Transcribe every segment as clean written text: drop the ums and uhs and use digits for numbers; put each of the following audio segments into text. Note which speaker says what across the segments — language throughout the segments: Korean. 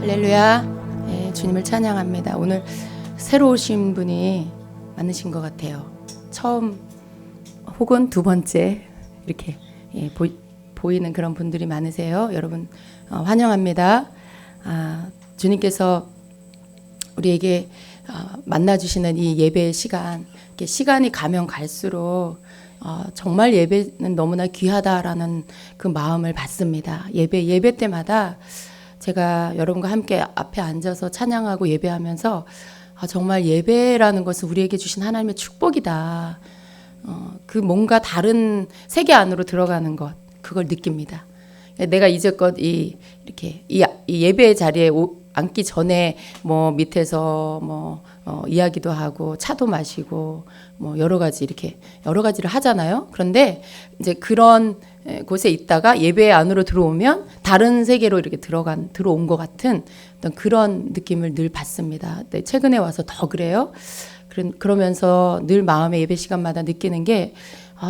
Speaker 1: 할렐루야. 네, 주님을 찬양합니다. 오늘 새로 오신 분이 많으신 것 같아요. 처음 혹은 두 번째 이렇게 보이는 그런 분들이 많으세요. 여러분 환영합니다. 주님께서 우리에게 만나주시는 이 예배의 시간, 시간이 가면 갈수록 정말 예배는 너무나 귀하다라는 그 마음을 받습니다. 예배 때마다 제가 여러분과 함께 앞에 앉아서 찬양하고 예배하면서 정말 예배라는 것은 우리에게 주신 하나님의 축복이다. 그 뭔가 다른 세계 안으로 들어가는 것, 그걸 느낍니다. 내가 이제껏 이렇게 이 예배 자리에 앉기 전에 뭐 밑에서 이야기도 하고 차도 마시고 여러 가지를 하잖아요. 그런데 이제 그런 곳에 있다가 예배 안으로 들어오면 다른 세계로 이렇게 들어온 것 같은 어떤 그런 느낌을 늘 받습니다. 네, 최근에 와서 더 그래요. 그러면서 늘 마음의 예배 시간마다 느끼는 게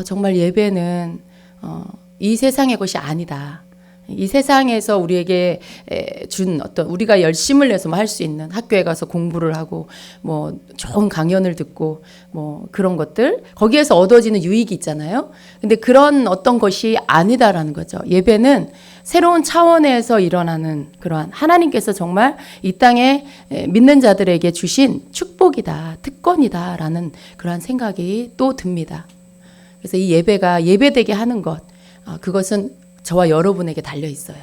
Speaker 1: 정말 예배는 이 세상의 것이 아니다. 이 세상에서 우리에게 준 어떤 우리가 열심을 내서 할 수 있는 학교에 가서 공부를 하고 좋은 강연을 듣고 그런 것들 거기에서 얻어지는 유익이 있잖아요. 근데 그런 어떤 것이 아니다라는 거죠. 예배는 새로운 차원에서 일어나는 그러한 하나님께서 정말 이 땅에 믿는 자들에게 주신 축복이다, 특권이다라는 그러한 생각이 또 듭니다. 그래서 이 예배가 예배되게 하는 것, 그것은 저와 여러분에게 달려 있어요.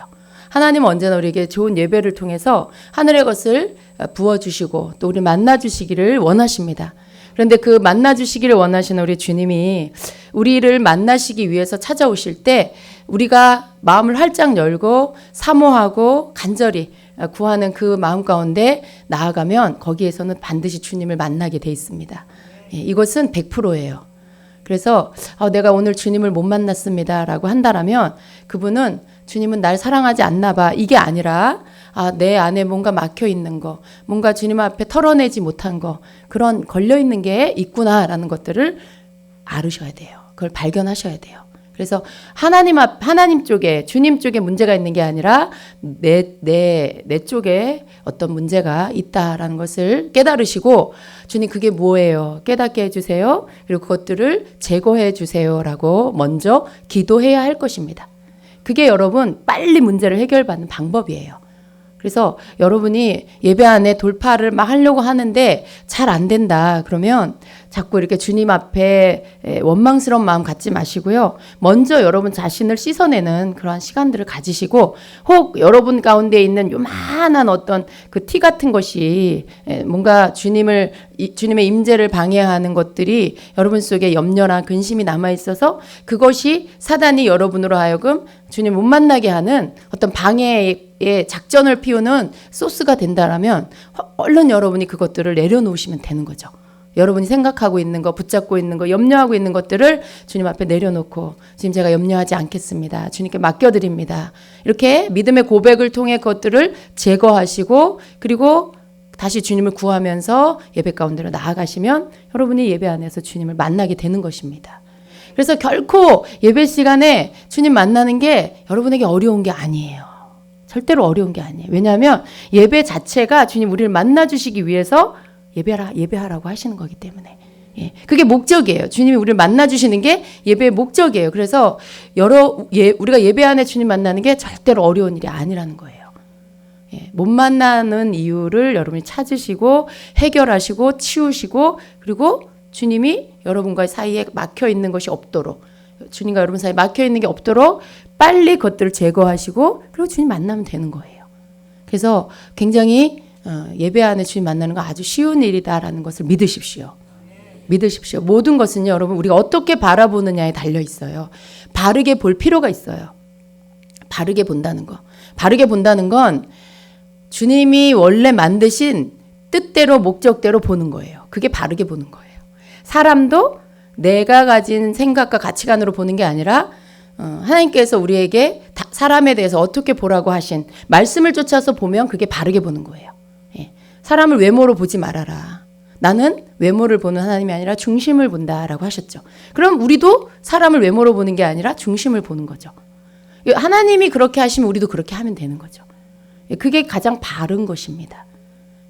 Speaker 1: 하나님은 언제나 우리에게 좋은 예배를 통해서 하늘의 것을 부어주시고 또 우리 만나주시기를 원하십니다. 그런데 그 만나주시기를 원하시는 우리 주님이 우리를 만나시기 위해서 찾아오실 때 우리가 마음을 활짝 열고 사모하고 간절히 구하는 그 마음 가운데 나아가면 거기에서는 반드시 주님을 만나게 돼 있습니다. 이것은 100%예요. 그래서 내가 오늘 주님을 못 만났습니다 라고 한다라면 그분은 주님은 날 사랑하지 않나 봐, 이게 아니라 내 안에 뭔가 막혀 있는 거, 뭔가 주님 앞에 털어내지 못한 거, 그런 걸려 있는 게 있구나라는 것들을 알으셔야 돼요. 그걸 발견하셔야 돼요. 그래서 하나님 쪽에, 주님 쪽에 문제가 있는 게 아니라 내 쪽에 어떤 문제가 있다라는 것을 깨달으시고 주님 그게 뭐예요? 깨닫게 해주세요. 그리고 그것들을 제거해 주세요라고 먼저 기도해야 할 것입니다. 그게 여러분 빨리 문제를 해결받는 방법이에요. 그래서 여러분이 예배 안에 돌파를 막 하려고 하는데 잘 안 된다 그러면 자꾸 이렇게 주님 앞에 원망스러운 마음 갖지 마시고요. 먼저 여러분 자신을 씻어내는 그러한 시간들을 가지시고 혹 여러분 가운데 있는 요만한 어떤 그 티 같은 것이 뭔가 주님의 임재를 방해하는 것들이 여러분 속에 염려나 근심이 남아있어서 그것이 사단이 여러분으로 하여금 주님 못 만나게 하는 어떤 방해의 작전을 피우는 소스가 된다라면 얼른 여러분이 그것들을 내려놓으시면 되는 거죠. 여러분이 생각하고 있는 거, 붙잡고 있는 거, 염려하고 있는 것들을 주님 앞에 내려놓고 지금 제가 염려하지 않겠습니다. 주님께 맡겨드립니다. 이렇게 믿음의 고백을 통해 그것들을 제거하시고 그리고 다시 주님을 구하면서 예배 가운데로 나아가시면 여러분이 예배 안에서 주님을 만나게 되는 것입니다. 그래서 결코 예배 시간에 주님 만나는 게 여러분에게 어려운 게 아니에요. 절대로 어려운 게 아니에요. 왜냐하면 예배 자체가 주님 우리를 만나주시기 위해서 예배하라고 하시는 거기 때문에. 그게 목적이에요. 주님이 우리를 만나주시는 게 예배의 목적이에요. 그래서 우리가 예배 안에 주님 만나는 게 절대로 어려운 일이 아니라는 거예요. 못 만나는 이유를 여러분이 찾으시고 해결하시고 치우시고 그리고 주님이 여러분과의 사이에 막혀 있는 것이 없도록 주님과 여러분 사이에 막혀 있는 게 없도록 빨리 그것들을 제거하시고 그리고 주님 만나면 되는 거예요. 그래서 굉장히 예배 안에 주님 만나는 거 아주 쉬운 일이다라는 것을 믿으십시오. 믿으십시오. 모든 것은요, 여러분 우리가 어떻게 바라보느냐에 달려 있어요. 바르게 볼 필요가 있어요. 바르게 본다는 거. 바르게 본다는 건 주님이 원래 만드신 뜻대로 목적대로 보는 거예요. 그게 바르게 보는 거예요. 사람도 내가 가진 생각과 가치관으로 보는 게 아니라 하나님께서 우리에게 사람에 대해서 어떻게 보라고 하신 말씀을 쫓아서 보면 그게 바르게 보는 거예요. 사람을 외모로 보지 말아라. 나는 외모를 보는 하나님이 아니라 중심을 본다라고 하셨죠. 그럼 우리도 사람을 외모로 보는 게 아니라 중심을 보는 거죠. 하나님이 그렇게 하시면 우리도 그렇게 하면 되는 거죠. 그게 가장 바른 것입니다.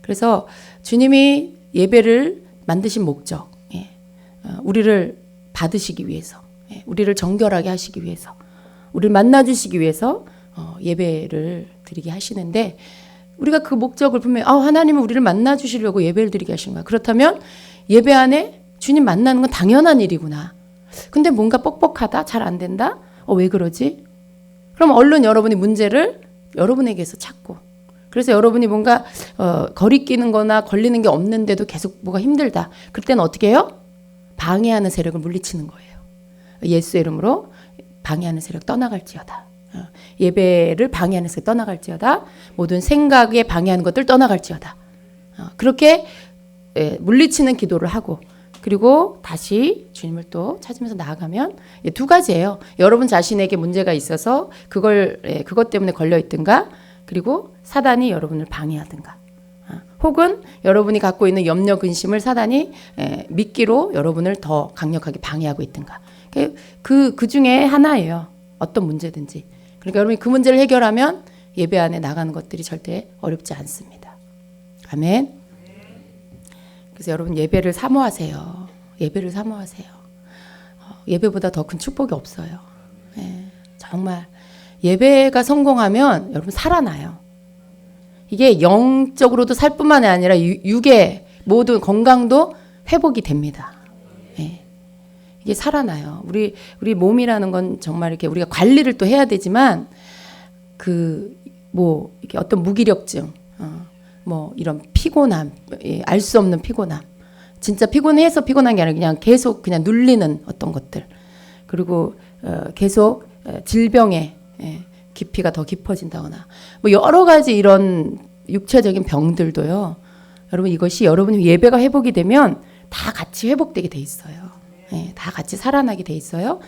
Speaker 1: 그래서 주님이 예배를 만드신 목적, 우리를 받으시기 위해서, 우리를 정결하게 하시기 위해서, 우리를 만나주시기 위해서 예배를 드리게 하시는데, 우리가 그 목적을 분명히 하나님은 우리를 만나주시려고 예배를 드리게 하신 거야. 그렇다면 예배 안에 주님 만나는 건 당연한 일이구나. 근데 뭔가 뻑뻑하다, 잘 안 된다, 왜 그러지? 그럼 얼른 여러분이 문제를 여러분에게서 찾고, 그래서 여러분이 뭔가 거리끼는 거나 걸리는 게 없는데도 계속 뭐가 힘들다. 그때는 어떻게 해요? 방해하는 세력을 물리치는 거예요. 예수의 이름으로 방해하는 세력 떠나갈지어다. 예배를 방해하는 세력 떠나갈지어다. 모든 생각에 방해하는 것들 떠나갈지어다. 그렇게 물리치는 기도를 하고, 그리고 다시 주님을 또 찾으면서 나아가면 두 가지예요. 여러분 자신에게 문제가 있어서 그것 때문에 걸려 있든가, 그리고 사단이 여러분을 방해하든가, 혹은 여러분이 갖고 있는 염려 근심을 사단이 미끼로 여러분을 더 강력하게 방해하고 있든가. 그 중에 하나예요. 어떤 문제든지. 그러니까 여러분이 그 문제를 해결하면 예배 안에 나가는 것들이 절대 어렵지 않습니다. 아멘. 그래서 여러분 예배를 사모하세요. 예배를 사모하세요. 예배보다 더 큰 축복이 없어요. 정말 예배가 성공하면 여러분 살아나요. 이게 영적으로도 살 뿐만 아니라 육의 모든 건강도 회복이 됩니다. 이게 살아나요. 우리 몸이라는 건 정말 이렇게 우리가 관리를 또 해야 되지만, 이렇게 어떤 무기력증, 이런 피곤함, 알 수 없는 피곤함, 진짜 피곤해서 피곤한 게 아니라 그냥 계속 그냥 눌리는 어떤 것들, 그리고 계속 질병에 깊이가 더 깊어진다거나, 여러 가지 이런 육체적인 병들도요. 여러분 이것이 여러분이 예배가 회복이 되면 다 같이 회복되게 돼 있어요. 다 같이 살아나게 돼 있어요.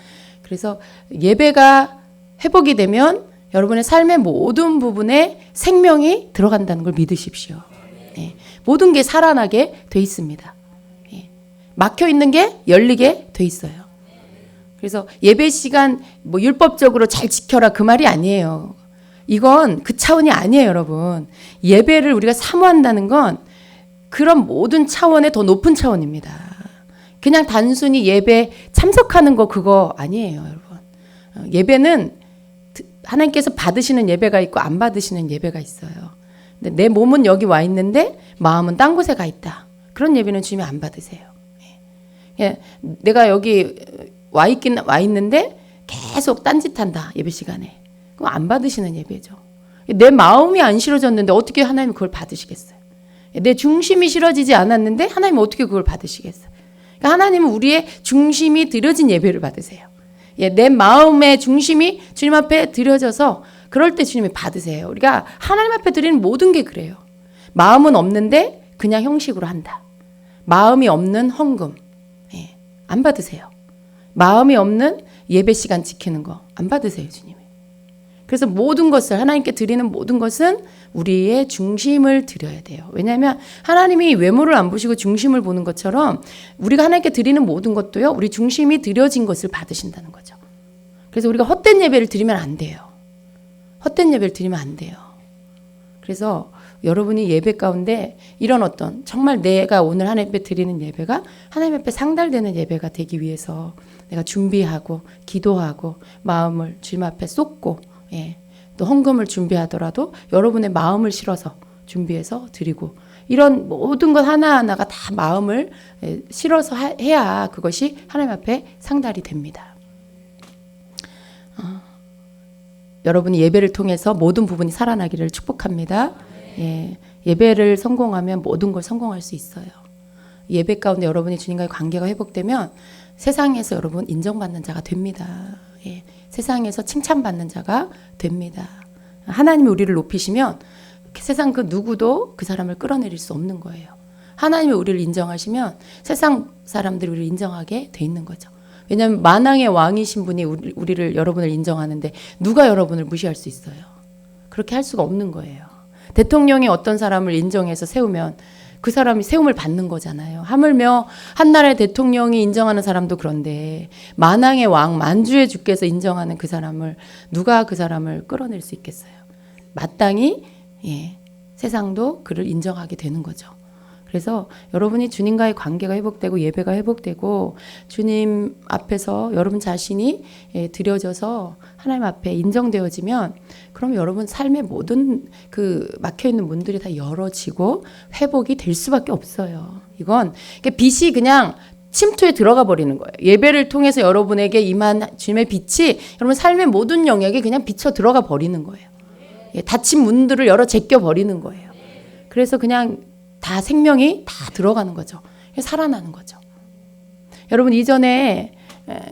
Speaker 1: 그래서 예배가 회복이 되면 여러분의 삶의 모든 부분에 생명이 들어간다는 걸 믿으십시오. 모든 게 살아나게 돼 있습니다. 막혀 있는 게 열리게 돼 있어요. 그래서 예배 시간 율법적으로 잘 지켜라 그 말이 아니에요. 이건 그 차원이 아니에요, 여러분. 예배를 우리가 사모한다는 건 그런 모든 차원의 더 높은 차원입니다. 그냥 단순히 예배 참석하는 거 그거 아니에요, 여러분. 예배는 하나님께서 받으시는 예배가 있고 안 받으시는 예배가 있어요. 근데 내 몸은 여기 와 있는데 마음은 딴 곳에 가 있다. 그런 예배는 주님이 안 받으세요. 내가 여기 와 있는데 계속 딴짓한다, 예배 시간에. 그럼 안 받으시는 예배죠. 내 마음이 안 싫어졌는데 어떻게 하나님이 그걸 받으시겠어요? 내 중심이 싫어지지 않았는데 하나님은 어떻게 그걸 받으시겠어요? 그러니까 하나님은 우리의 중심이 드려진 예배를 받으세요. 내 마음의 중심이 주님 앞에 드려져서 그럴 때 주님이 받으세요. 우리가 하나님 앞에 드리는 모든 게 그래요. 마음은 없는데 그냥 형식으로 한다. 마음이 없는 헌금 안 받으세요. 마음이 없는 예배 시간 지키는 거 안 받으세요, 주님이. 그래서 모든 것을 하나님께 드리는 모든 것은 우리의 중심을 드려야 돼요. 왜냐하면 하나님이 외모를 안 보시고 중심을 보는 것처럼 우리가 하나님께 드리는 모든 것도요, 우리 중심이 드려진 것을 받으신다는 거죠. 그래서 우리가 헛된 예배를 드리면 안 돼요. 헛된 예배를 드리면 안 돼요. 그래서 여러분이 예배 가운데 이런 어떤 정말 내가 오늘 하나님 앞에 드리는 예배가 하나님 앞에 상달되는 예배가 되기 위해서 내가 준비하고 기도하고 마음을 주님 앞에 쏟고, 또 헌금을 준비하더라도 여러분의 마음을 실어서 준비해서 드리고, 이런 모든 것 하나하나가 다 마음을 실어서 해야 그것이 하나님 앞에 상달이 됩니다. 여러분이 예배를 통해서 모든 부분이 살아나기를 축복합니다. 예배를 성공하면 모든 걸 성공할 수 있어요. 예배 가운데 여러분이 주님과의 관계가 회복되면 세상에서 여러분 인정받는 자가 됩니다. 세상에서 칭찬받는 자가 됩니다. 하나님이 우리를 높이시면 세상 그 누구도 그 사람을 끌어내릴 수 없는 거예요. 하나님이 우리를 인정하시면 세상 사람들이 우리를 인정하게 돼 있는 거죠. 왜냐하면 만왕의 왕이신 분이 우리를 여러분을 인정하는데 누가 여러분을 무시할 수 있어요? 그렇게 할 수가 없는 거예요. 대통령이 어떤 사람을 인정해서 세우면 그 사람이 세움을 받는 거잖아요. 하물며 한나라의 대통령이 인정하는 사람도 그런데 만왕의 왕 만주의 주께서 인정하는 그 사람을 누가 그 사람을 끌어낼 수 있겠어요? 마땅히 세상도 그를 인정하게 되는 거죠. 그래서 여러분이 주님과의 관계가 회복되고 예배가 회복되고 주님 앞에서 여러분 자신이 드려져서 하나님 앞에 인정되어지면 그럼 여러분 삶의 모든 그 막혀있는 문들이 다 열어지고 회복이 될 수밖에 없어요. 이건 빛이 그냥 침투에 들어가 버리는 거예요. 예배를 통해서 여러분에게 임한 주님의 빛이 여러분 삶의 모든 영역에 그냥 비쳐 들어가 버리는 거예요. 닫힌 문들을 열어 제껴 버리는 거예요. 그래서 그냥 다 생명이 다 들어가는 거죠. 살아나는 거죠. 여러분 이전에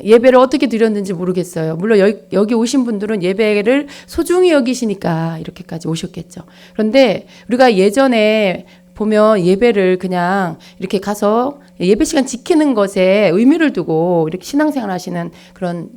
Speaker 1: 예배를 어떻게 드렸는지 모르겠어요. 물론 여기 오신 분들은 예배를 소중히 여기시니까 이렇게까지 오셨겠죠. 그런데 우리가 예전에 보면 예배를 그냥 이렇게 가서 예배 시간 지키는 것에 의미를 두고 이렇게 신앙생활 하시는 그런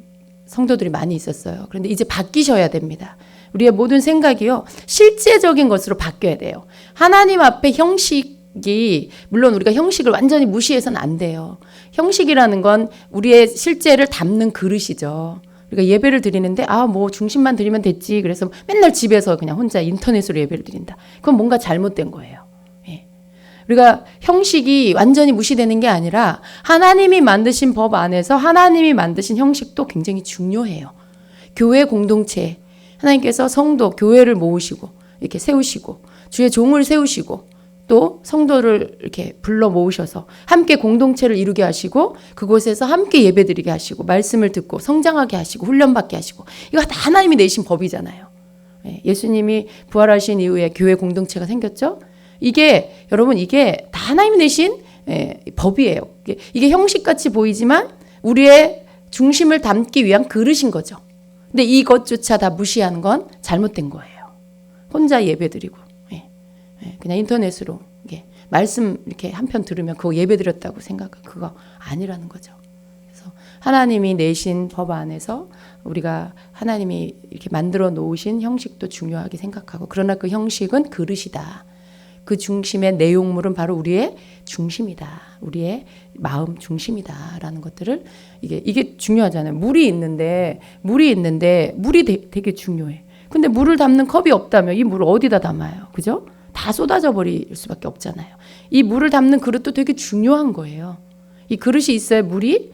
Speaker 1: 성도들이 많이 있었어요. 그런데 이제 바뀌셔야 됩니다. 우리의 모든 생각이요, 실제적인 것으로 바뀌어야 돼요. 하나님 앞에 형식이, 물론 우리가 형식을 완전히 무시해서는 안 돼요. 형식이라는 건 우리의 실제를 담는 그릇이죠. 우리가 예배를 드리는데, 뭐 중심만 드리면 됐지. 그래서 맨날 집에서 그냥 혼자 인터넷으로 예배를 드린다. 그건 뭔가 잘못된 거예요. 우리가 형식이 완전히 무시되는 게 아니라 하나님이 만드신 법 안에서 하나님이 만드신 형식도 굉장히 중요해요. 교회 공동체, 하나님께서 성도, 교회를 모으시고 이렇게 세우시고 주의 종을 세우시고 또 성도를 이렇게 불러 모으셔서 함께 공동체를 이루게 하시고 그곳에서 함께 예배드리게 하시고 말씀을 듣고 성장하게 하시고 훈련받게 하시고 이거 다 하나님이 내신 법이잖아요. 예수님이 부활하신 이후에 교회 공동체가 생겼죠. 이게 여러분 이게 다 하나님이 내신 법이에요. 이게 형식같이 보이지만 우리의 중심을 담기 위한 그릇인 거죠. 근데 이것조차 다 무시하는 건 잘못된 거예요. 혼자 예배드리고 그냥 인터넷으로 말씀 이렇게 한 편 들으면 그거 예배드렸다고 생각하고 그거 아니라는 거죠. 그래서 하나님이 내신 법 안에서 우리가 하나님이 이렇게 만들어 놓으신 형식도 중요하게 생각하고 그러나 그 형식은 그릇이다. 그 중심의 내용물은 바로 우리의 중심이다. 우리의 마음 중심이다라는 것들을 이게 중요하잖아요. 물이 있는데 물이 되게 중요해. 근데 물을 담는 컵이 없다면 이 물을 어디다 담아요? 그죠? 다 쏟아져 버릴 수밖에 없잖아요. 이 물을 담는 그릇도 되게 중요한 거예요. 이 그릇이 있어야 물이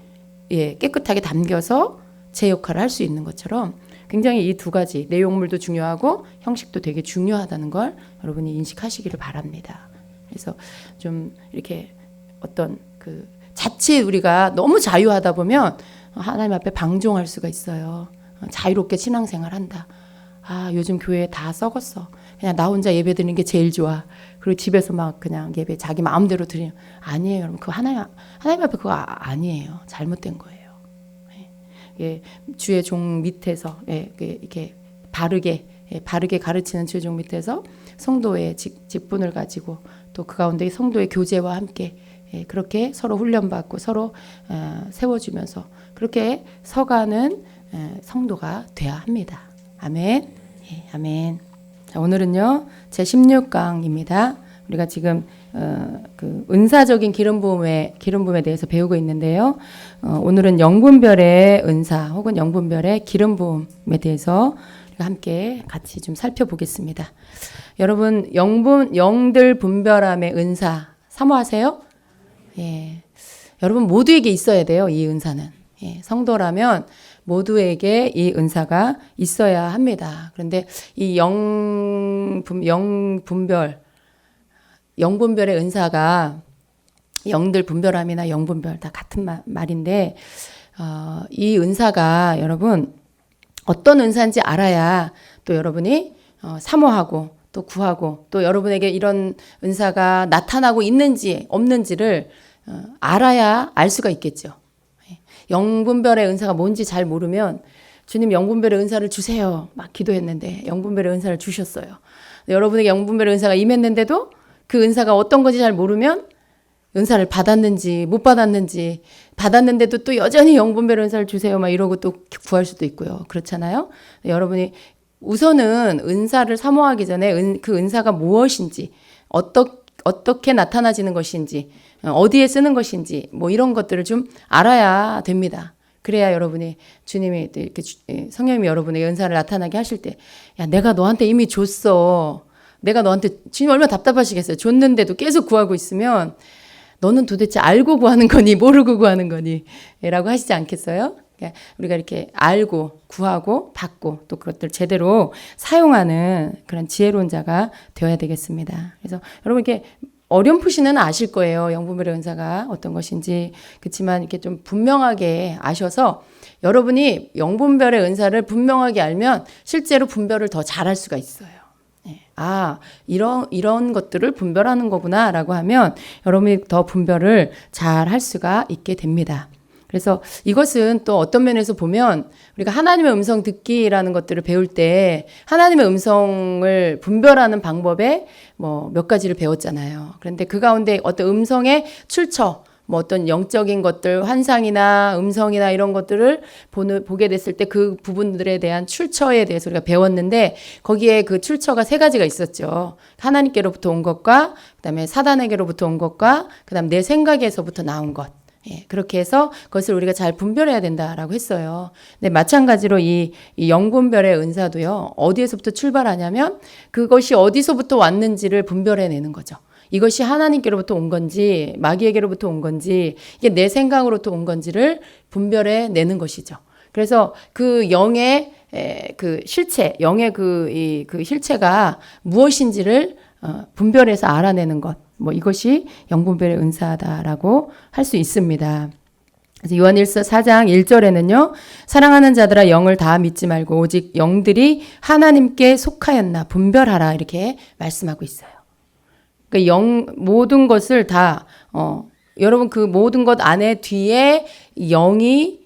Speaker 1: 깨끗하게 담겨서 제 역할을 할 수 있는 것처럼 굉장히 이 두 가지 내용물도 중요하고 형식도 되게 중요하다는 걸 여러분이 인식하시기를 바랍니다. 그래서 좀 이렇게 어떤 그 자칫 우리가 너무 자유하다 보면 하나님 앞에 방종할 수가 있어요. 자유롭게 신앙생활한다. 요즘 교회 다 썩었어. 그냥 나 혼자 예배 드리는 게 제일 좋아. 그리고 집에서 막 그냥 예배 자기 마음대로 드리는. 아니에요, 여러분. 그거 하나님 앞에 그거 아니에요. 잘못된 거예요. 주의 종 밑에서 이렇게 바르게 가르치는 주의 종 밑에서 성도의 직분을 가지고 또 그 가운데 성도의 교제와 함께 그렇게 서로 훈련받고 서로 세워주면서 그렇게 서가는 성도가 돼야 합니다. 아멘. 아멘. 자, 오늘은요 제 16강입니다. 우리가 지금 그 은사적인 기름 부음에 대해서 배우고 있는데요. 오늘은 영분별의 은사 혹은 영분별의 기름 부음에 대해서 우리가 함께 같이 좀 살펴보겠습니다. 여러분 영들 분별함의 은사 사모하세요? 여러분 모두에게 있어야 돼요. 이 은사는. 성도라면 모두에게 이 은사가 있어야 합니다. 그런데 이 영분별의 은사가 영들 분별함이나 영분별 다 같은 말인데 이 은사가 여러분 어떤 은사인지 알아야 또 여러분이 사모하고 또 구하고 또 여러분에게 이런 은사가 나타나고 있는지 없는지를 알아야 알 수가 있겠죠. 영분별의 은사가 뭔지 잘 모르면 주님 영분별의 은사를 주세요 막 기도했는데 영분별의 은사를 주셨어요. 여러분에게 영분별의 은사가 임했는데도 그 은사가 어떤 건지 잘 모르면 은사를 받았는지 못 받았는지 받았는데도 또 여전히 영분별의 은사를 주세요 막 이러고 또 구할 수도 있고요. 그렇잖아요. 여러분이 우선은 은사를 사모하기 전에 그 은사가 무엇인지 어떻게 나타나지는 것인지 어디에 쓰는 것인지 뭐 이런 것들을 좀 알아야 됩니다. 그래야 여러분이 주님이 이렇게 성령님이 여러분에게 은사를 나타나게 하실 때 야 내가 너한테 이미 줬어. 내가 너한테 주님 얼마나 답답하시겠어요. 줬는데도 계속 구하고 있으면 너는 도대체 알고 구하는 거니 모르고 구하는 거니 라고 하시지 않겠어요? 그러니까 우리가 이렇게 알고 구하고 받고 또 그것들 제대로 사용하는 그런 지혜로운 자가 되어야 되겠습니다. 그래서 여러분 이렇게 어렴풋이는 아실 거예요. 영분별의 은사가 어떤 것인지. 그렇지만 이렇게 좀 분명하게 아셔서 여러분이 영분별의 은사를 분명하게 알면 실제로 분별을 더 잘할 수가 있어요. 아, 이런 것들을 분별하는 거구나라고 하면 여러분이 더 분별을 잘 할 수가 있게 됩니다. 그래서 이것은 또 어떤 면에서 보면 우리가 하나님의 음성 듣기라는 것들을 배울 때 하나님의 음성을 분별하는 방법에 뭐 몇 가지를 배웠잖아요. 그런데 그 가운데 어떤 음성의 출처, 뭐 어떤 영적인 것들, 환상이나 음성이나 이런 것들을 보게 됐을 때 그 부분들에 대한 출처에 대해서 우리가 배웠는데 거기에 그 출처가 세 가지가 있었죠. 하나님께로부터 온 것과 그다음에 사단에게로부터 온 것과 그다음 내 생각에서부터 나온 것. 예, 그렇게 해서 그것을 우리가 잘 분별해야 된다라고 했어요. 근데 마찬가지로 이 영분별의 은사도요. 어디에서부터 출발하냐면 그것이 어디서부터 왔는지를 분별해내는 거죠. 이것이 하나님께로부터 온 건지 마귀에게로부터 온 건지 이게 내 생각으로부터 온 건지를 분별해내는 것이죠. 그래서 그 영의 그 실체, 영의 그 실체가 무엇인지를 분별해서 알아내는 것. 뭐 이것이 영분별의 은사다라고 할 수 있습니다. 그래서 요한일서 4장 1절에는요. 사랑하는 자들아 영을 다 믿지 말고 오직 영들이 하나님께 속하였나 분별하라 이렇게 말씀하고 있어요. 그러니까 모든 것을 다 여러분 그 모든 것 안에 뒤에 영이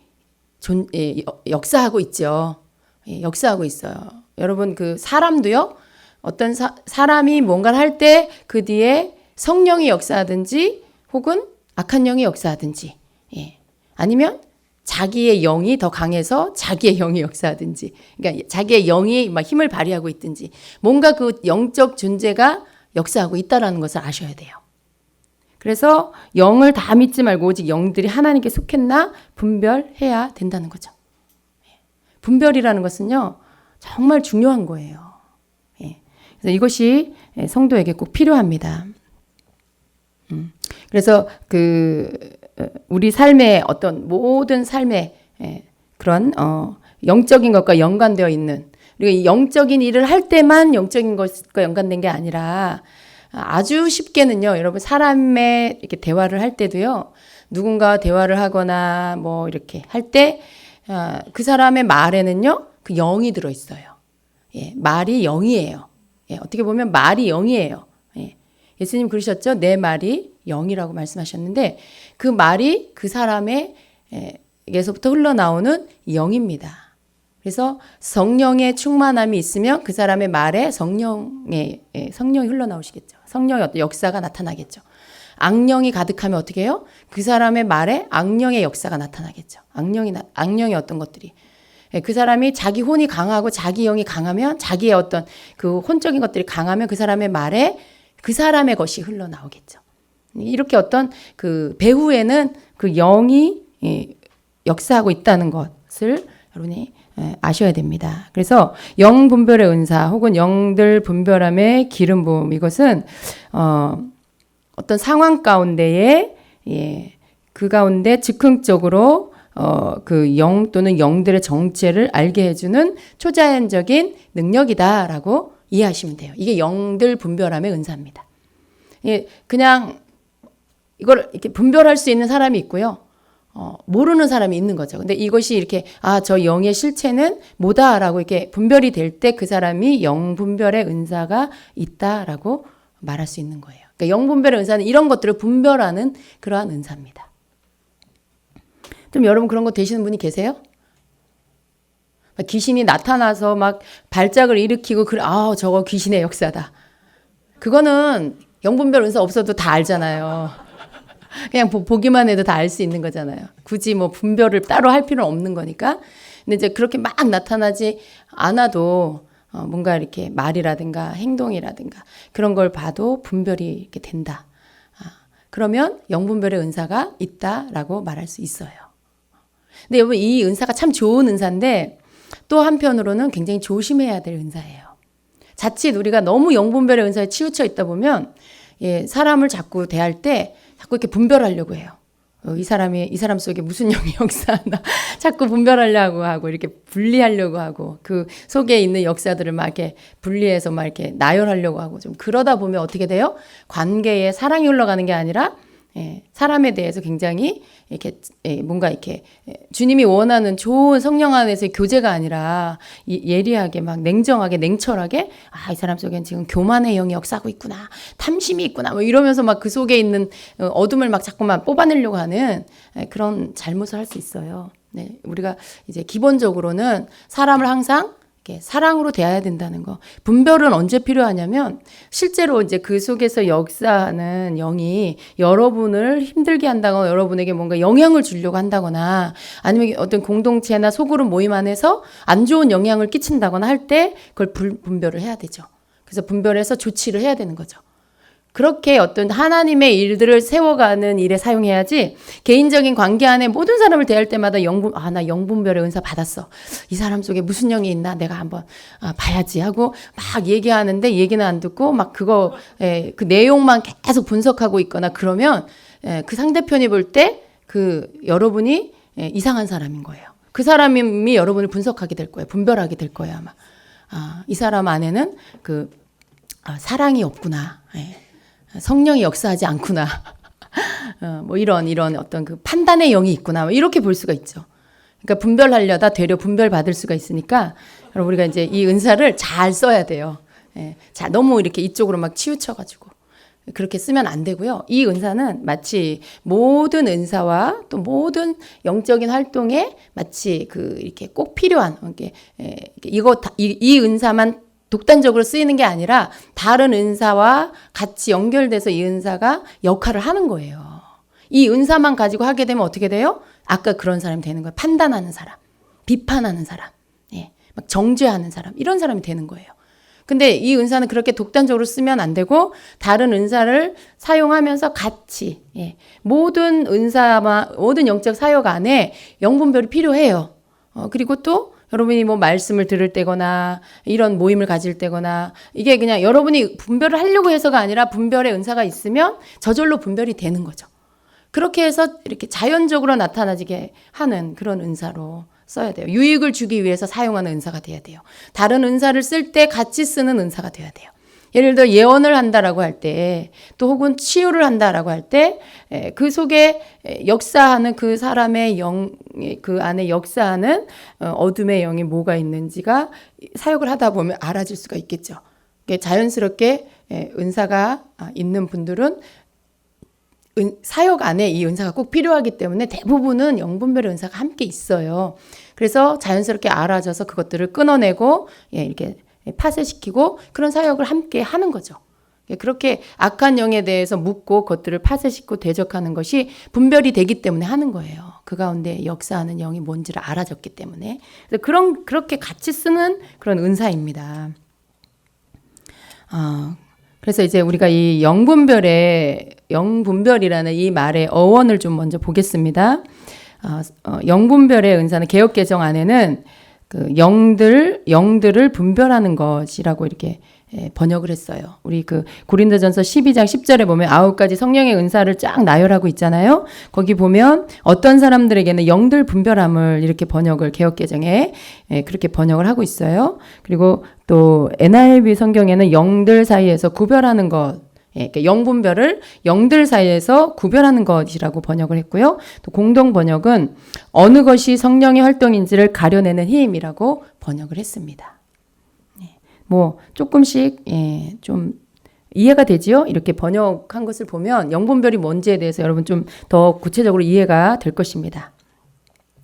Speaker 1: 역사하고 있죠. 역사하고 있어요. 여러분 그 사람도요. 어떤 사람이 뭔가를 할 때 그 뒤에 성령이 역사하든지 혹은 악한 영이 역사하든지 아니면 자기의 영이 더 강해서 자기의 영이 역사하든지 그러니까 자기의 영이 막 힘을 발휘하고 있든지 뭔가 그 영적 존재가 역사하고 있다는 것을 아셔야 돼요. 그래서 영을 다 믿지 말고 오직 영들이 하나님께 속했나 분별해야 된다는 거죠. 분별이라는 것은요. 정말 중요한 거예요. 그래서 이것이 성도에게 꼭 필요합니다. 그래서 우리 삶의 어떤 모든 삶의 그런 영적인 것과 연관되어 있는 그리고 영적인 일을 할 때만 영적인 것과 연관된 게 아니라 아주 쉽게는요, 여러분 사람의 이렇게 대화를 할 때도요, 누군가 대화를 하거나 뭐 이렇게 할 때 그 사람의 말에는요, 그 영이 들어 있어요. 말이 영이에요. 어떻게 보면 말이 영이에요. 예수님 그러셨죠? 내 말이 영이라고 말씀하셨는데 그 말이 그 사람의 에게서부터 흘러나오는 영입니다. 그래서 성령의 충만함이 있으면 그 사람의 말에 성령이 흘러나오시겠죠. 성령의 어떤 역사가 나타나겠죠. 악령이 가득하면 어떻게 해요? 그 사람의 말에 악령의 역사가 나타나겠죠. 악령의 어떤 것들이. 그 사람이 자기 혼이 강하고 자기 영이 강하면 자기의 어떤 그 혼적인 것들이 강하면 그 사람의 말에 그 사람의 것이 흘러나오겠죠. 이렇게 어떤 그 배후에는 그 영이 역사하고 있다는 것을 여러분이 아셔야 됩니다. 그래서 영 분별의 은사 혹은 영들 분별함의 기름 부음 이것은 어떤 상황 가운데에 그 가운데 즉흥적으로 그 영 또는 영들의 정체를 알게 해주는 초자연적인 능력이다라고 이해하시면 돼요. 이게 영들 분별함의 은사입니다. 그냥 이걸 이렇게 분별할 수 있는 사람이 있고요. 모르는 사람이 있는 거죠. 근데 이것이 이렇게 저 영의 실체는 뭐다라고 이렇게 분별이 될 때 그 사람이 영 분별의 은사가 있다라고 말할 수 있는 거예요. 그러니까 영 분별의 은사는 이런 것들을 분별하는 그러한 은사입니다. 좀 여러분 그런 거 되시는 분이 계세요? 귀신이 나타나서 막 발작을 일으키고 저거 귀신의 역사다. 그거는 영분별 은사 없어도 다 알잖아요. 그냥 보기만 해도 다 알 수 있는 거잖아요. 굳이 뭐 분별을 따로 할 필요는 없는 거니까. 근데 이제 그렇게 막 나타나지 않아도 뭔가 이렇게 말이라든가 행동이라든가 그런 걸 봐도 분별이 이렇게 된다. 그러면 영분별의 은사가 있다라고 말할 수 있어요. 근데 여러분 이 은사가 참 좋은 은사인데 또 한편으로는 굉장히 조심해야 될 은사예요. 자칫 우리가 너무 영분별의 은사에 치우쳐 있다 보면 예, 사람을 자꾸 대할 때 자꾸 이렇게 분별하려고 해요. 이 사람 속에 무슨 영이 역사하나 자꾸 분별하려고 하고 이렇게 분리하려고 하고 그 속에 있는 역사들을 막 이렇게 분리해서 막 이렇게 나열하려고 하고 좀 그러다 보면 어떻게 돼요? 관계에 사랑이 흘러가는 게 아니라 예, 사람에 대해서 굉장히 이렇게 뭔가 이렇게 주님이 원하는 좋은 성령 안에서의 교제가 아니라 예리하게 막 냉정하게 냉철하게 이 사람 속엔 지금 교만의 영이 역사하고 있구나, 탐심이 있구나 뭐 이러면서 막 그 속에 있는 어둠을 막 자꾸만 뽑아내려고 하는 그런 잘못을 할 수 있어요. 네, 우리가 이제 기본적으로는 사람을 항상 이렇게 사랑으로 대해야 된다는 거. 분별은 언제 필요하냐면 실제로 이제 그 속에서 역사하는 영이 여러분을 힘들게 한다거나 여러분에게 뭔가 영향을 주려고 한다거나 아니면 어떤 공동체나 소그룹 모임 안에서 안 좋은 영향을 끼친다거나 할 때 그걸 분별을 해야 되죠. 그래서 분별해서 조치를 해야 되는 거죠. 그렇게 어떤 하나님의 일들을 세워가는 일에 사용해야지 개인적인 관계 안에 모든 사람을 대할 때마다 나 영분별의 은사 받았어. 이 사람 속에 무슨 영이 있나 내가 한번 봐야지 하고 막 얘기하는데 얘기는 안 듣고 막 그거 그 내용만 계속 분석하고 있거나 그러면 그 상대편이 볼 때 그 여러분이 이상한 사람인 거예요. 그 사람이 여러분을 분석하게 될 거예요. 분별하게 될 거예요 아마. 이 사람 안에는 그 사랑이 없구나. 성령이 역사하지 않구나. 뭐 이런 어떤 그 판단의 영이 있구나. 뭐 이렇게 볼 수가 있죠. 그러니까 분별하려다 되려 분별받을 수가 있으니까 우리가 이제 이 은사를 잘 써야 돼요. 자, 너무 이렇게 이쪽으로 막 치우쳐가지고 그렇게 쓰면 안 되고요. 이 은사는 마치 모든 은사와 또 모든 영적인 활동에 마치 그 이렇게 꼭 필요한 이 은사만 독단적으로 쓰이는 게 아니라 다른 은사와 같이 연결돼서 이 은사가 역할을 하는 거예요. 이 은사만 가지고 하게 되면 어떻게 돼요? 아까 그런 사람이 되는 거예요. 판단하는 사람, 비판하는 사람, 막 정죄하는 사람, 이런 사람이 되는 거예요. 근데 이 은사는 그렇게 독단적으로 쓰면 안 되고 다른 은사를 사용하면서 같이 모든 은사와 모든 영적 사역 안에 영분별이 필요해요. 그리고 또 여러분이 뭐 말씀을 들을 때거나 이런 모임을 가질 때거나 이게 그냥 여러분이 분별을 하려고 해서가 아니라 분별의 은사가 있으면 저절로 분별이 되는 거죠. 그렇게 해서 이렇게 자연적으로 나타나지게 하는 그런 은사로 써야 돼요. 유익을 주기 위해서 사용하는 은사가 돼야 돼요. 다른 은사를 쓸 때 같이 쓰는 은사가 돼야 돼요. 예를 들어 예언을 한다라고 할 때 또 혹은 치유를 한다라고 할 때 그 속에 역사하는 그 사람의 영, 그 안에 역사하는 어둠의 영이 뭐가 있는지가 사역을 하다 보면 알아질 수가 있겠죠. 자연스럽게 은사가 있는 분들은 사역 안에 이 은사가 꼭 필요하기 때문에 대부분은 영분별의 은사가 함께 있어요. 그래서 자연스럽게 알아져서 그것들을 끊어내고 이렇게 파쇄시키고 그런 사역을 함께 하는 거죠. 그렇게 악한 영에 대해서 묻고 그것들을 파쇄시키고 대적하는 것이 분별이 되기 때문에 하는 거예요. 그 가운데 역사하는 영이 뭔지를 알아졌기 때문에. 그렇게 같이 쓰는 그런 은사입니다. 그래서 이제 우리가 이 영분별이라는 이 말의 어원을 좀 먼저 보겠습니다. 영분별의 은사는 개역개정 안에는 그 영들을 분별하는 것이라고 이렇게 번역을 했어요. 우리 그 고린도전서 12장 10절에 보면 9가지 성령의 은사를 쫙 나열하고 있잖아요. 거기 보면 어떤 사람들에게는 영들 분별함을 이렇게 번역을 개역개정에 그렇게 번역을 하고 있어요. 그리고 또 NIV 성경에는 영들 사이에서 구별하는 것, 그러니까 영분별을 영들 사이에서 구별하는 것이라고 번역을 했고요. 또 공동 번역은 어느 것이 성령의 활동인지를 가려내는 힘이라고 번역을 했습니다. 뭐 조금씩 좀 이해가 되지요? 이렇게 번역한 것을 보면 영분별이 뭔지에 대해서 여러분 좀 더 구체적으로 이해가 될 것입니다.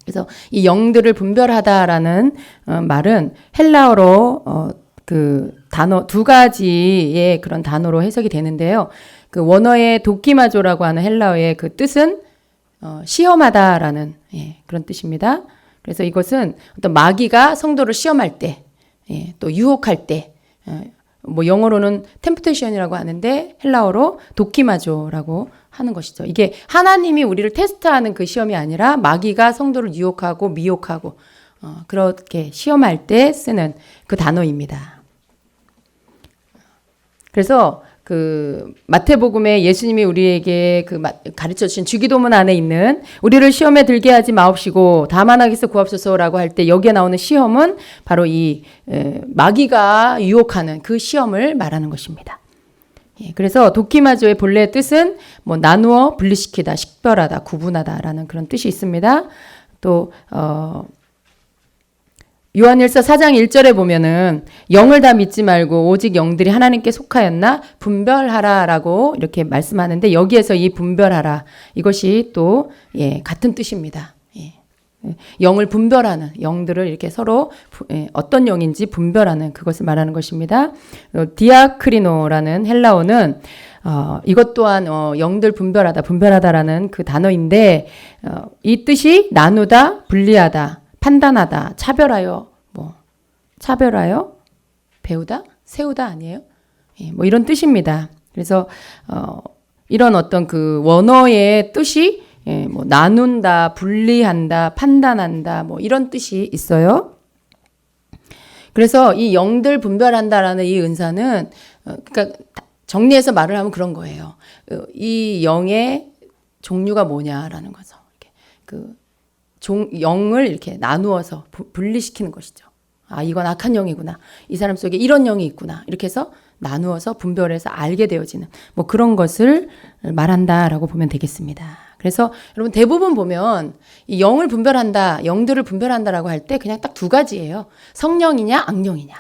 Speaker 1: 그래서 이 영들을 분별하다라는 말은 헬라어로 그 단어 2가지의 그런 단어로 해석이 되는데요. 그 원어의 도키마조라고 하는 헬라어의 그 뜻은 시험하다라는 그런 뜻입니다. 그래서 이것은 어떤 마귀가 성도를 시험할 때, 또 유혹할 때, 뭐 영어로는 템프테이션이라고 하는데 헬라어로 도키마조라고 하는 것이죠. 이게 하나님이 우리를 테스트하는 그 시험이 아니라 마귀가 성도를 유혹하고 미혹하고 그렇게 시험할 때 쓰는 그 단어입니다. 그래서 그 마태복음에 예수님이 우리에게 그 가르쳐 주신 주기도문 안에 있는 우리를 시험에 들게 하지 마옵시고 다만 악에서 구하옵소서라고 할 때 여기에 나오는 시험은 바로 이 마귀가 유혹하는 그 시험을 말하는 것입니다. 그래서 도키마조의 본래 뜻은 뭐 나누어 분리시키다, 식별하다, 구분하다라는 그런 뜻이 있습니다. 또 요한일서 4장 1절에 보면은 영을 다 믿지 말고 오직 영들이 하나님께 속하였나 분별하라라고 이렇게 말씀하는데 여기에서 이 분별하라 이것이 또 같은 뜻입니다. 영을 분별하는 영들을 이렇게 서로 어떤 영인지 분별하는 그것을 말하는 것입니다. 디아크리노라는 헬라어는 이것 또한 영들 분별하다라는 그 단어인데 이 뜻이 나누다, 분리하다, 판단하다, 차별하여, 배우다, 세우다 아니에요? 뭐 이런 뜻입니다. 그래서 이런 어떤 그 원어의 뜻이 뭐 나눈다, 분리한다, 판단한다, 뭐 이런 뜻이 있어요. 그래서 이 영들 분별한다라는 이 은사는 그러니까 정리해서 말을 하면 그런 거예요. 이 영의 종류가 뭐냐라는 거죠. 이렇게 영을 이렇게 나누어서 분리시키는 것이죠. 아, 이건 악한 영이구나. 이 사람 속에 이런 영이 있구나. 이렇게 해서 나누어서 분별해서 알게 되어지는 뭐 그런 것을 말한다라고 보면 되겠습니다. 그래서 여러분 대부분 보면 이 영을 분별한다, 영들을 분별한다라고 할 때 그냥 딱 두 가지예요. 성령이냐, 악령이냐.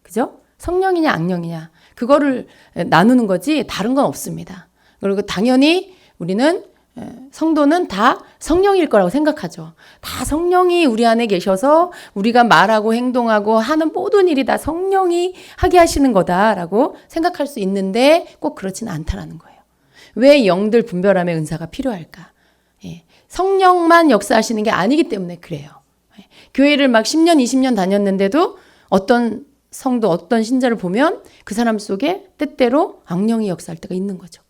Speaker 1: 그죠? 성령이냐, 악령이냐. 그거를 나누는 거지 다른 건 없습니다. 그리고 당연히 우리는 성도는 다 성령일 거라고 생각하죠. 다 성령이 우리 안에 계셔서 우리가 말하고 행동하고 하는 모든 일이 다 성령이 하게 하시는 거다라고 생각할 수 있는데 꼭 그렇지는 않다라는 거예요. 왜 영들 분별함의 은사가 필요할까? 성령만 역사하시는 게 아니기 때문에 그래요. 교회를 막 10년, 20년 다녔는데도 어떤 성도, 어떤 신자를 보면 그 사람 속에 때때로 악령이 역사할 때가 있는 거죠.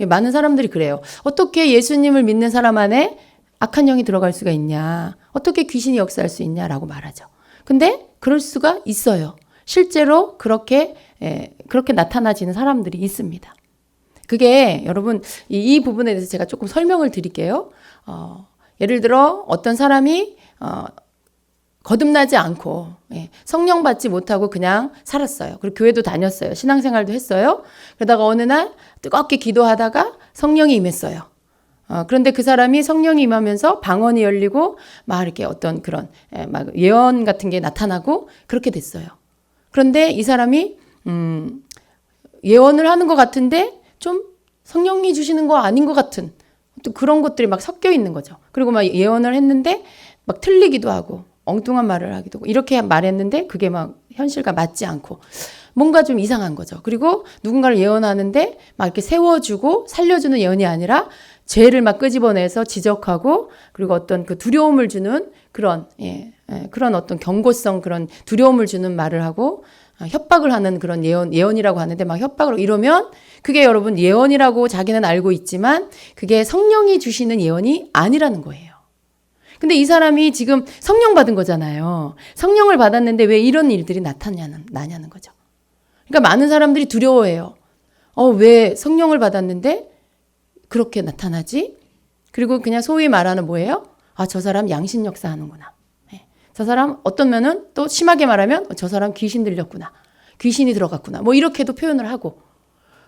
Speaker 1: 많은 사람들이 그래요. 어떻게 예수님을 믿는 사람 안에 악한 영이 들어갈 수가 있냐? 어떻게 귀신이 역사할 수 있냐라고 말하죠. 근데 그럴 수가 있어요. 실제로 그렇게 나타나지는 사람들이 있습니다. 그게 여러분 이 부분에 대해서 제가 조금 설명을 드릴게요. 예를 들어 어떤 사람이 거듭나지 않고 성령 받지 못하고 그냥 살았어요. 그리고 교회도 다녔어요. 신앙생활도 했어요. 그러다가 어느 날 뜨겁게 기도하다가 성령이 임했어요. 그런데 그 사람이 성령이 임하면서 방언이 열리고 막 이렇게 어떤 그런 막 예언 같은 게 나타나고 그렇게 됐어요. 그런데 이 사람이 예언을 하는 것 같은데 좀 성령이 주시는 거 아닌 것 같은 또 그런 것들이 막 섞여 있는 거죠. 그리고 막 예언을 했는데 막 틀리기도 하고 엉뚱한 말을 하기도 하고 이렇게 말했는데 그게 막 현실과 맞지 않고 뭔가 좀 이상한 거죠. 그리고 누군가를 예언하는데 막 이렇게 세워주고 살려주는 예언이 아니라 죄를 막 끄집어내서 지적하고 그리고 어떤 그 두려움을 주는 그런 그런 어떤 경고성 그런 두려움을 주는 말을 하고 협박을 하는 그런 예언이라고 하는데 막 협박으로 이러면 그게 여러분 예언이라고 자기는 알고 있지만 그게 성령이 주시는 예언이 아니라는 거예요. 근데 이 사람이 지금 성령 받은 거잖아요. 성령을 받았는데 왜 이런 일들이 나냐는 거죠. 그러니까 많은 사람들이 두려워해요. 왜 성령을 받았는데 그렇게 나타나지? 그리고 그냥 소위 말하는 뭐예요? 저 사람 양신 역사 하는구나. 저 사람 어떤 면은 또 심하게 말하면 저 사람 귀신 들렸구나. 귀신이 들어갔구나. 뭐 이렇게도 표현을 하고.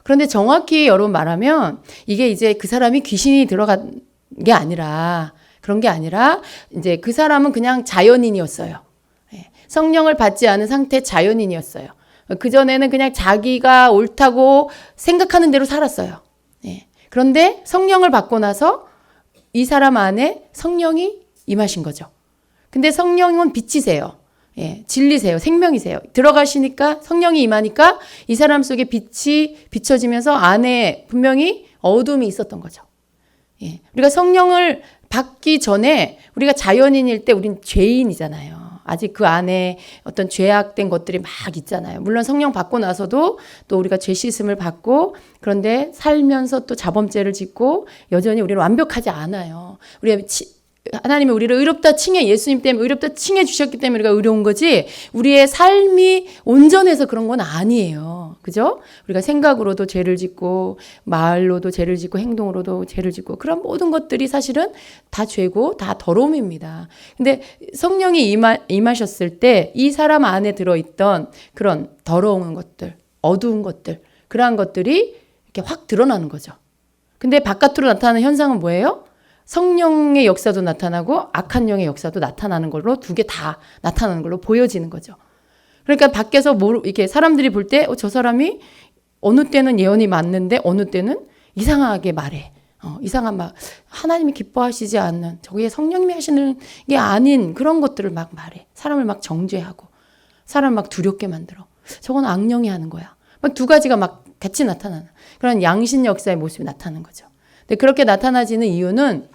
Speaker 1: 그런데 정확히 여러분 말하면 이게 이제 그 사람이 귀신이 들어간 게 아니라 그런 게 아니라 이제 그 사람은 그냥 자연인이었어요. 성령을 받지 않은 상태 자연인이었어요. 그전에는 그냥 자기가 옳다고 생각하는 대로 살았어요. 그런데 성령을 받고 나서 이 사람 안에 성령이 임하신 거죠. 근데 성령은 빛이세요. 진리세요. 생명이세요. 들어가시니까 성령이 임하니까 이 사람 속에 빛이 비춰지면서 안에 분명히 어둠이 있었던 거죠. 우리가 성령을 받기 전에 우리가 자연인일 때 우린 죄인이잖아요. 아직 그 안에 어떤 죄악된 것들이 막 있잖아요. 물론 성령 받고 나서도 또 우리가 죄 씻음을 받고 그런데 살면서 또 자범죄를 짓고 여전히 우리는 완벽하지 않아요. 우리가 하나님이 우리를 의롭다 칭해, 예수님 때문에 의롭다 칭해 주셨기 때문에 우리가 의로운 거지, 우리의 삶이 온전해서 그런 건 아니에요. 그죠? 우리가 생각으로도 죄를 짓고, 말로도 죄를 짓고, 행동으로도 죄를 짓고, 그런 모든 것들이 사실은 다 죄고 다 더러움입니다. 근데 성령이 임하셨을 때 이 사람 안에 들어있던 그런 더러운 것들, 어두운 것들, 그러한 것들이 이렇게 확 드러나는 거죠. 근데 바깥으로 나타나는 현상은 뭐예요? 성령의 역사도 나타나고 악한 영의 역사도 나타나는 걸로, 두 개 다 나타나는 걸로 보여지는 거죠. 그러니까 밖에서 이렇게 사람들이 볼 때 저 사람이 어느 때는 예언이 맞는데 어느 때는 이상하게 말해. 이상한 막 하나님이 기뻐하시지 않는, 저게 성령님이 하시는 게 아닌 그런 것들을 막 말해. 사람을 막 정죄하고 사람을 막 두렵게 만들어. 저건 악령이 하는 거야. 막 두 가지가 막 같이 나타나는 그런 양신 역사의 모습이 나타나는 거죠. 근데 그렇게 나타나지는 이유는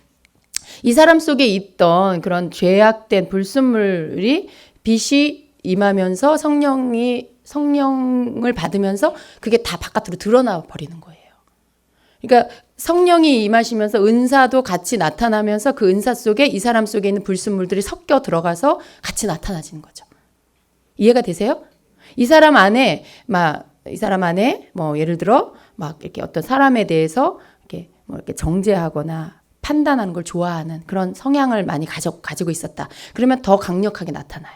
Speaker 1: 이 사람 속에 있던 그런 죄악된 불순물이, 빛이 임하면서 성령을 받으면서 그게 다 바깥으로 드러나 버리는 거예요. 그러니까 성령이 임하시면서 은사도 같이 나타나면서 그 은사 속에 이 사람 속에 있는 불순물들이 섞여 들어가서 같이 나타나지는 거죠. 이해가 되세요? 이 사람 안에 뭐 예를 들어 막 이렇게 어떤 사람에 대해서 이렇게 뭐 이렇게 정죄하거나 판단하는 걸 좋아하는 그런 성향을 많이 가지고 있었다. 그러면 더 강력하게 나타나요.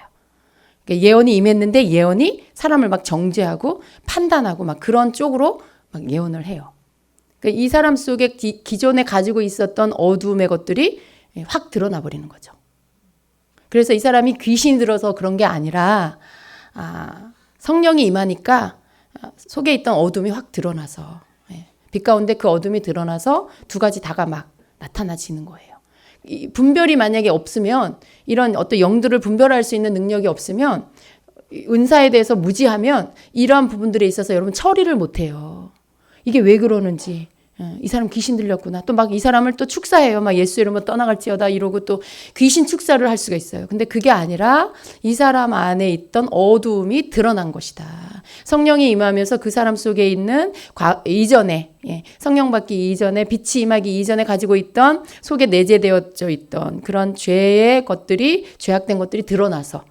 Speaker 1: 그러니까 예언이 임했는데 예언이 사람을 막 정죄하고 판단하고 막 그런 쪽으로 막 예언을 해요. 그러니까 이 사람 속에 기존에 가지고 있었던 어두움의 것들이 확 드러나 버리는 거죠. 그래서 이 사람이 귀신이 들어서 그런 게 아니라 성령이 임하니까 속에 있던 어둠이 확 드러나서, 빛 가운데 그 어둠이 드러나서 두 가지 다가 막 나타나지는 거예요. 이 분별이 만약에 없으면, 이런 어떤 영들을 분별할 수 있는 능력이 없으면, 은사에 대해서 무지하면 이러한 부분들에 있어서 여러분 처리를 못해요. 이게 왜 그러는지, 이 사람 귀신 들렸구나. 또 막 이 사람을 또 축사해요. 막 예수 이름으로 떠나갈지어다 이러고 또 귀신 축사를 할 수가 있어요. 근데 그게 아니라 이 사람 안에 있던 어두움이 드러난 것이다. 성령이 임하면서 그 사람 속에 있는 이전에, 성령 받기 이전에, 빛이 임하기 이전에 가지고 있던, 속에 내재되어져 있던 그런 죄의 것들이, 죄악된 것들이 드러나서,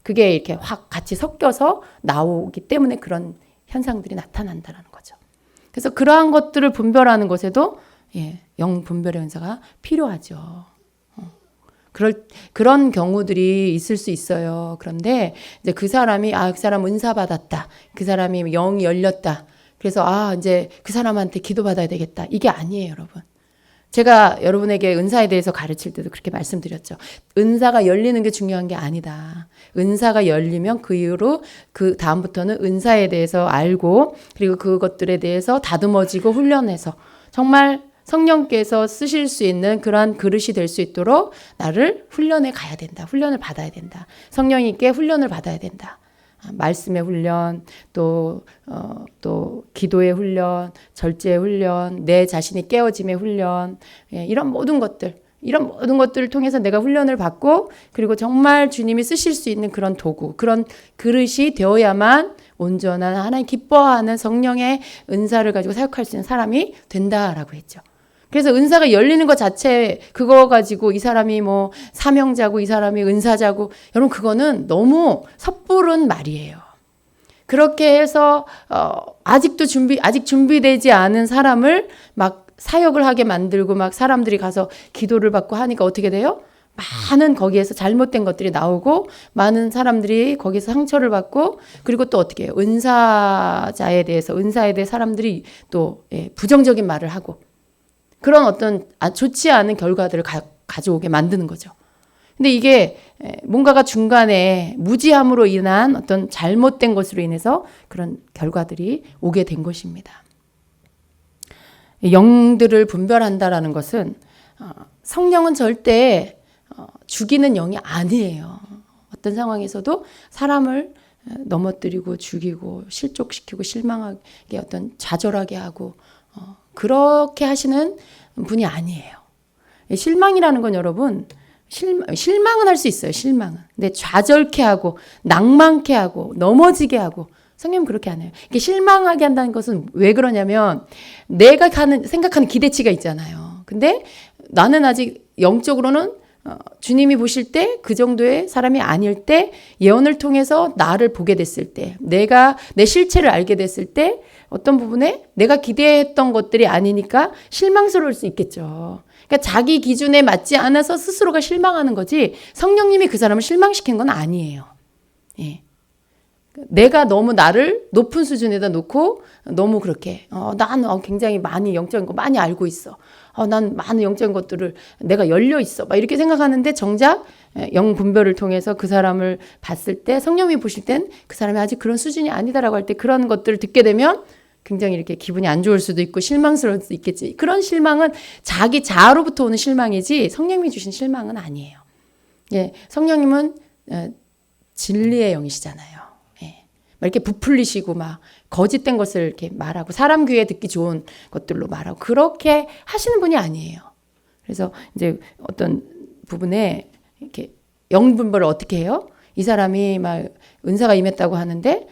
Speaker 1: 그게 이렇게 확 같이 섞여서 나오기 때문에 그런 현상들이 나타난다는 거죠. 그래서 그러한 것들을 분별하는 것에도 영 분별의 은사가 필요하죠. 그런 경우들이 있을 수 있어요. 그런데 이제 그 사람이 그 사람 은사 받았다, 그 사람이 영이 열렸다, 그래서 이제 그 사람한테 기도받아야 되겠다, 이게 아니에요, 여러분. 제가 여러분에게 은사에 대해서 가르칠 때도 그렇게 말씀드렸죠. 은사가 열리는 게 중요한 게 아니다. 은사가 열리면 그 이후로 그 다음부터는 은사에 대해서 알고, 그리고 그것들에 대해서 다듬어지고 훈련해서 정말 성령께서 쓰실 수 있는 그러한 그릇이 될 수 있도록 나를 훈련해 가야 된다. 훈련을 받아야 된다. 성령님께 훈련을 받아야 된다. 말씀의 훈련, 또 기도의 훈련, 절제의 훈련, 내 자신이 깨어짐의 훈련, 이런 모든 것들을 통해서 내가 훈련을 받고, 그리고 정말 주님이 쓰실 수 있는 그런 도구, 그런 그릇이 되어야만 온전한 하나님 기뻐하는 성령의 은사를 가지고 사역할 수 있는 사람이 된다라고 했죠. 그래서 은사가 열리는 것 자체, 그거 가지고 이 사람이 뭐 사명자고 이 사람이 은사자고, 여러분 그거는 너무 섣부른 말이에요. 그렇게 해서 아직 준비되지 않은 사람을 막 사역을 하게 만들고, 막 사람들이 가서 기도를 받고 하니까 어떻게 돼요? 많은 거기에서 잘못된 것들이 나오고, 많은 사람들이 거기서 상처를 받고, 그리고 또 어떻게 해요? 은사에 대해 사람들이 또 부정적인 말을 하고, 그런 어떤 좋지 않은 결과들을 가져오게 만드는 거죠. 근데 이게 뭔가가 중간에 무지함으로 인한 어떤 잘못된 것으로 인해서 그런 결과들이 오게 된 것입니다. 영들을 분별한다라는 것은, 성령은 절대 죽이는 영이 아니에요. 어떤 상황에서도 사람을 넘어뜨리고 죽이고 실족시키고 실망하게, 어떤 좌절하게 하고, 그렇게 하시는 분이 아니에요. 실망이라는 건 여러분, 실망은 할 수 있어요. 실망은. 근데 좌절케 하고 낭만케 하고 넘어지게 하고, 성령은 그렇게 안 해요. 이게 실망하게 한다는 것은 왜 그러냐면, 내가 생각하는 기대치가 있잖아요. 근데 나는 아직 영적으로는 주님이 보실 때 그 정도의 사람이 아닐 때 예언을 통해서 나를 보게 됐을 때 내가 내 실체를 알게 됐을 때 어떤 부분에 내가 기대했던 것들이 아니니까 실망스러울 수 있겠죠. 그러니까 자기 기준에 맞지 않아서 스스로가 실망하는 거지 성령님이 그 사람을 실망시킨 건 아니에요. 예. 내가 너무 나를 높은 수준에다 놓고 너무 그렇게 난 굉장히 많이 영적인 거 많이 알고 있어. 난 많은 영적인 것들을 내가 열려 있어. 막 이렇게 생각하는데 정작 영 분별을 통해서 그 사람을 봤을 때 성령님이 보실 땐 그 사람이 아직 그런 수준이 아니다라고 할 때 그런 것들을 듣게 되면 굉장히 이렇게 기분이 안 좋을 수도 있고 실망스러울 수도 있겠지. 그런 실망은 자기 자아로부터 오는 실망이지 성령님이 주신 실망은 아니에요. 예, 성령님은 진리의 영이시잖아요. 예, 막 이렇게 부풀리시고 막 거짓된 것을 이렇게 말하고 사람 귀에 듣기 좋은 것들로 말하고 그렇게 하시는 분이 아니에요. 그래서 이제 어떤 부분에 이렇게 영분별을 어떻게 해요? 이 사람이 막 은사가 임했다고 하는데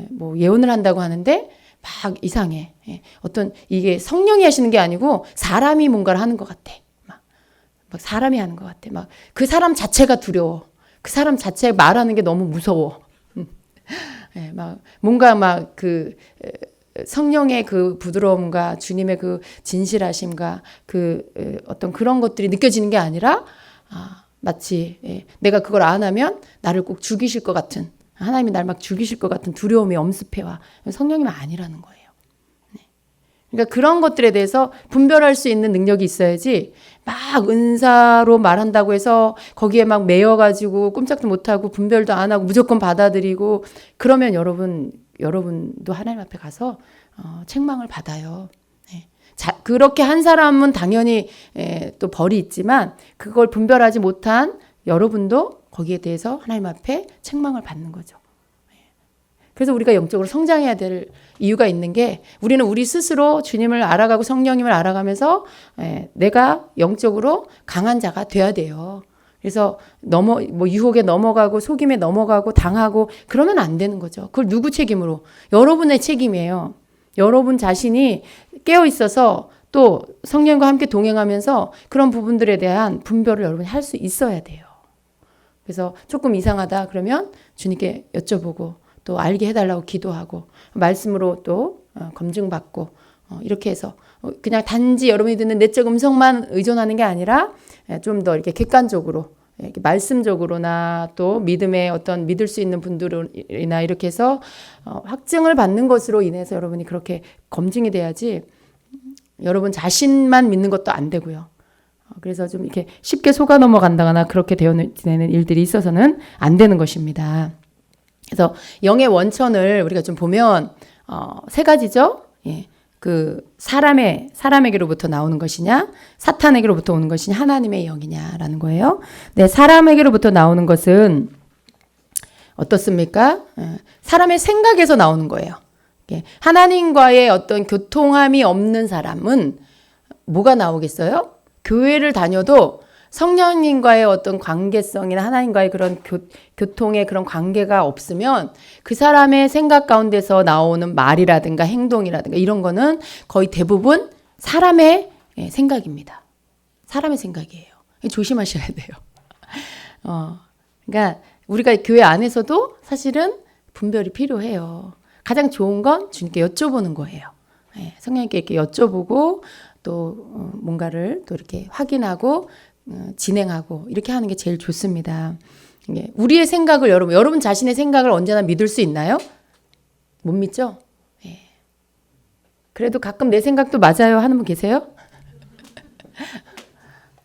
Speaker 1: 뭐 예언을 한다고 하는데 막 이상해. 어떤 이게 성령이 하시는 게 아니고 사람이 뭔가를 하는 것 같아. 막 사람이 하는 것 같아. 막 그 사람 자체가 두려워. 그 사람 자체 말하는 게 너무 무서워. 막 뭔가 막 그 성령의 그 부드러움과 주님의 그 진실하심과 그 어떤 그런 것들이 느껴지는 게 아니라 마치 내가 그걸 안 하면 나를 꼭 죽이실 것 같은 하나님이 날 막 죽이실 것 같은 두려움이 엄습해와. 성령님은 아니라는 거예요. 그러니까 그런 것들에 대해서 분별할 수 있는 능력이 있어야지 막 은사로 말한다고 해서 거기에 막 매여가지고 꼼짝도 못하고 분별도 안 하고 무조건 받아들이고 그러면 여러분도 하나님 앞에 가서 책망을 받아요. 그렇게 한 사람은 당연히 또 벌이 있지만 그걸 분별하지 못한 여러분도 거기에 대해서 하나님 앞에 책망을 받는 거죠. 그래서 우리가 영적으로 성장해야 될 이유가 있는 게 우리는 우리 스스로 주님을 알아가고 성령님을 알아가면서 내가 영적으로 강한 자가 돼야 돼요. 그래서 뭐 유혹에 넘어가고 속임에 넘어가고 당하고 그러면 안 되는 거죠. 그걸 누구 책임으로? 여러분의 책임이에요. 여러분 자신이 깨어 있어서 또 성령과 함께 동행하면서 그런 부분들에 대한 분별을 여러분이 할 수 있어야 돼요. 그래서 조금 이상하다 그러면 주님께 여쭤보고 또 알게 해달라고 기도하고 말씀으로 또 검증받고 이렇게 해서 그냥 단지 여러분이 듣는 내적 음성만 의존하는 게 아니라 좀 더 이렇게 객관적으로 이렇게 말씀적으로나 또 믿음의 어떤 믿을 수 있는 분들이나 이렇게 해서 확증을 받는 것으로 인해서 여러분이 그렇게 검증이 돼야지 여러분 자신만 믿는 것도 안 되고요. 그래서 좀 이렇게 쉽게 속아 넘어간다거나 그렇게 되는 일들이 있어서는 안 되는 것입니다. 그래서 영의 원천을 우리가 좀 보면 세 가지죠. 예. 그 사람에게로부터 나오는 것이냐, 사탄에게로부터 오는 것이냐, 하나님의 영이냐라는 거예요. 네, 사람에게로부터 나오는 것은 어떻습니까? 사람의 생각에서 나오는 거예요. 하나님과의 어떤 교통함이 없는 사람은 뭐가 나오겠어요? 교회를 다녀도 성령님과의 어떤 관계성이나 하나님과의 그런 교통의 그런 관계가 없으면 그 사람의 생각 가운데서 나오는 말이라든가 행동이라든가 이런 거는 거의 대부분 사람의 생각입니다. 사람의 생각이에요. 조심하셔야 돼요. 그러니까 우리가 교회 안에서도 사실은 분별이 필요해요. 가장 좋은 건 주님께 여쭤보는 거예요. 성령님께 이렇게 여쭤보고 또 뭔가를 또 이렇게 확인하고 진행하고 이렇게 하는 게 제일 좋습니다. 우리의 생각을 여러분 자신의 생각을 언제나 믿을 수 있나요? 못 믿죠? 그래도 가끔 내 생각도 맞아요 하는 분 계세요?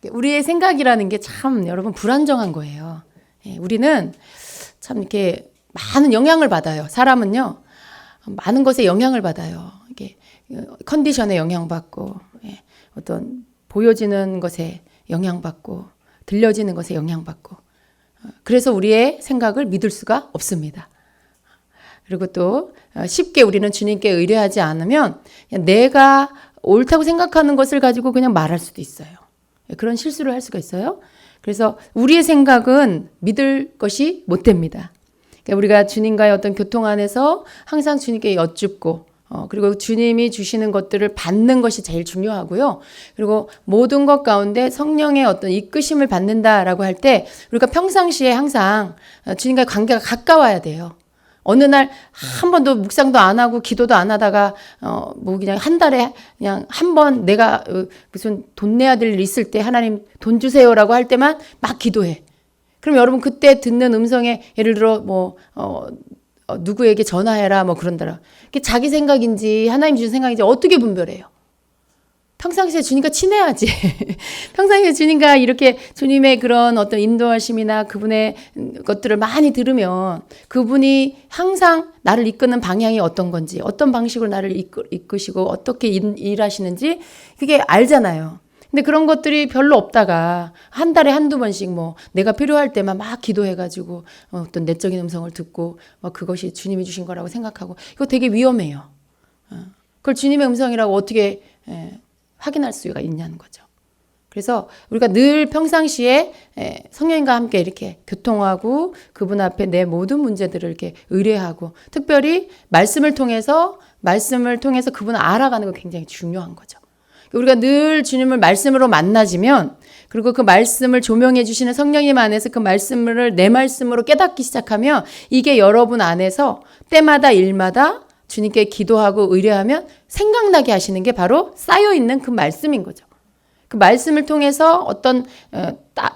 Speaker 1: 우리의 생각이라는 게 참 여러분 불안정한 거예요. 우리는 참 이렇게 많은 영향을 받아요. 사람은요 많은 것에 영향을 받아요. 이게 컨디션에 영향받고 어떤 보여지는 것에 영향받고 들려지는 것에 영향받고 그래서 우리의 생각을 믿을 수가 없습니다. 그리고 또 쉽게 우리는 주님께 의뢰하지 않으면 내가 옳다고 생각하는 것을 가지고 그냥 말할 수도 있어요. 그런 실수를 할 수가 있어요. 그래서 우리의 생각은 믿을 것이 못 됩니다. 그러니까 우리가 주님과의 어떤 교통 안에서 항상 주님께 여쭙고 그리고 주님이 주시는 것들을 받는 것이 제일 중요하고요. 그리고 모든 것 가운데 성령의 어떤 이끄심을 받는다라고 할 때 우리가 평상시에 항상 주님과의 관계가 가까워야 돼요. 어느 날 한 번도 묵상도 안 하고 기도도 안 하다가 뭐 그냥 한 달에 그냥 한 번 내가 무슨 돈 내야 될 일 있을 때 하나님 돈 주세요라고 할 때만 막 기도해. 그럼 여러분 그때 듣는 음성에 예를 들어 뭐 누구에게 전화해라 뭐 그런다라. 그게 자기 생각인지 하나님 주신 생각인지 어떻게 분별해요? 평상시에 주님과 친해야지. 평상시에 주님과 이렇게 주님의 그런 어떤 인도하심이나 그분의 것들을 많이 들으면 그분이 항상 나를 이끄는 방향이 어떤 건지, 어떤 방식으로 나를 이끄시고 어떻게 일하시는지 그게 알잖아요. 근데 그런 것들이 별로 없다가 한 달에 한두 번씩 뭐 내가 필요할 때만 막 기도해가지고 어떤 내적인 음성을 듣고 막 그것이 주님이 주신 거라고 생각하고 이거 되게 위험해요. 그걸 주님의 음성이라고 어떻게 확인할 수가 있냐는 거죠. 그래서 우리가 늘 평상시에 성령님과 함께 이렇게 교통하고 그분 앞에 내 모든 문제들을 이렇게 의뢰하고 특별히 말씀을 통해서 그분을 알아가는 거 굉장히 중요한 거죠. 우리가 늘 주님을 말씀으로 만나지면 그리고 그 말씀을 조명해 주시는 성령님 안에서 그 말씀을 내 말씀으로 깨닫기 시작하면 이게 여러분 안에서 때마다 일마다 주님께 기도하고 의뢰하면 생각나게 하시는 게 바로 쌓여있는 그 말씀인 거죠. 그 말씀을 통해서 어떤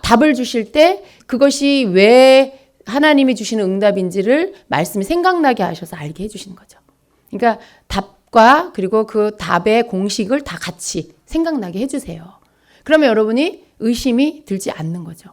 Speaker 1: 답을 주실 때 그것이 왜 하나님이 주시는 응답인지를 말씀이 생각나게 하셔서 알게 해주시는 거죠. 그러니까 답과 그리고 그 답의 공식을 다 같이 생각나게 해주세요. 그러면 여러분이 의심이 들지 않는 거죠.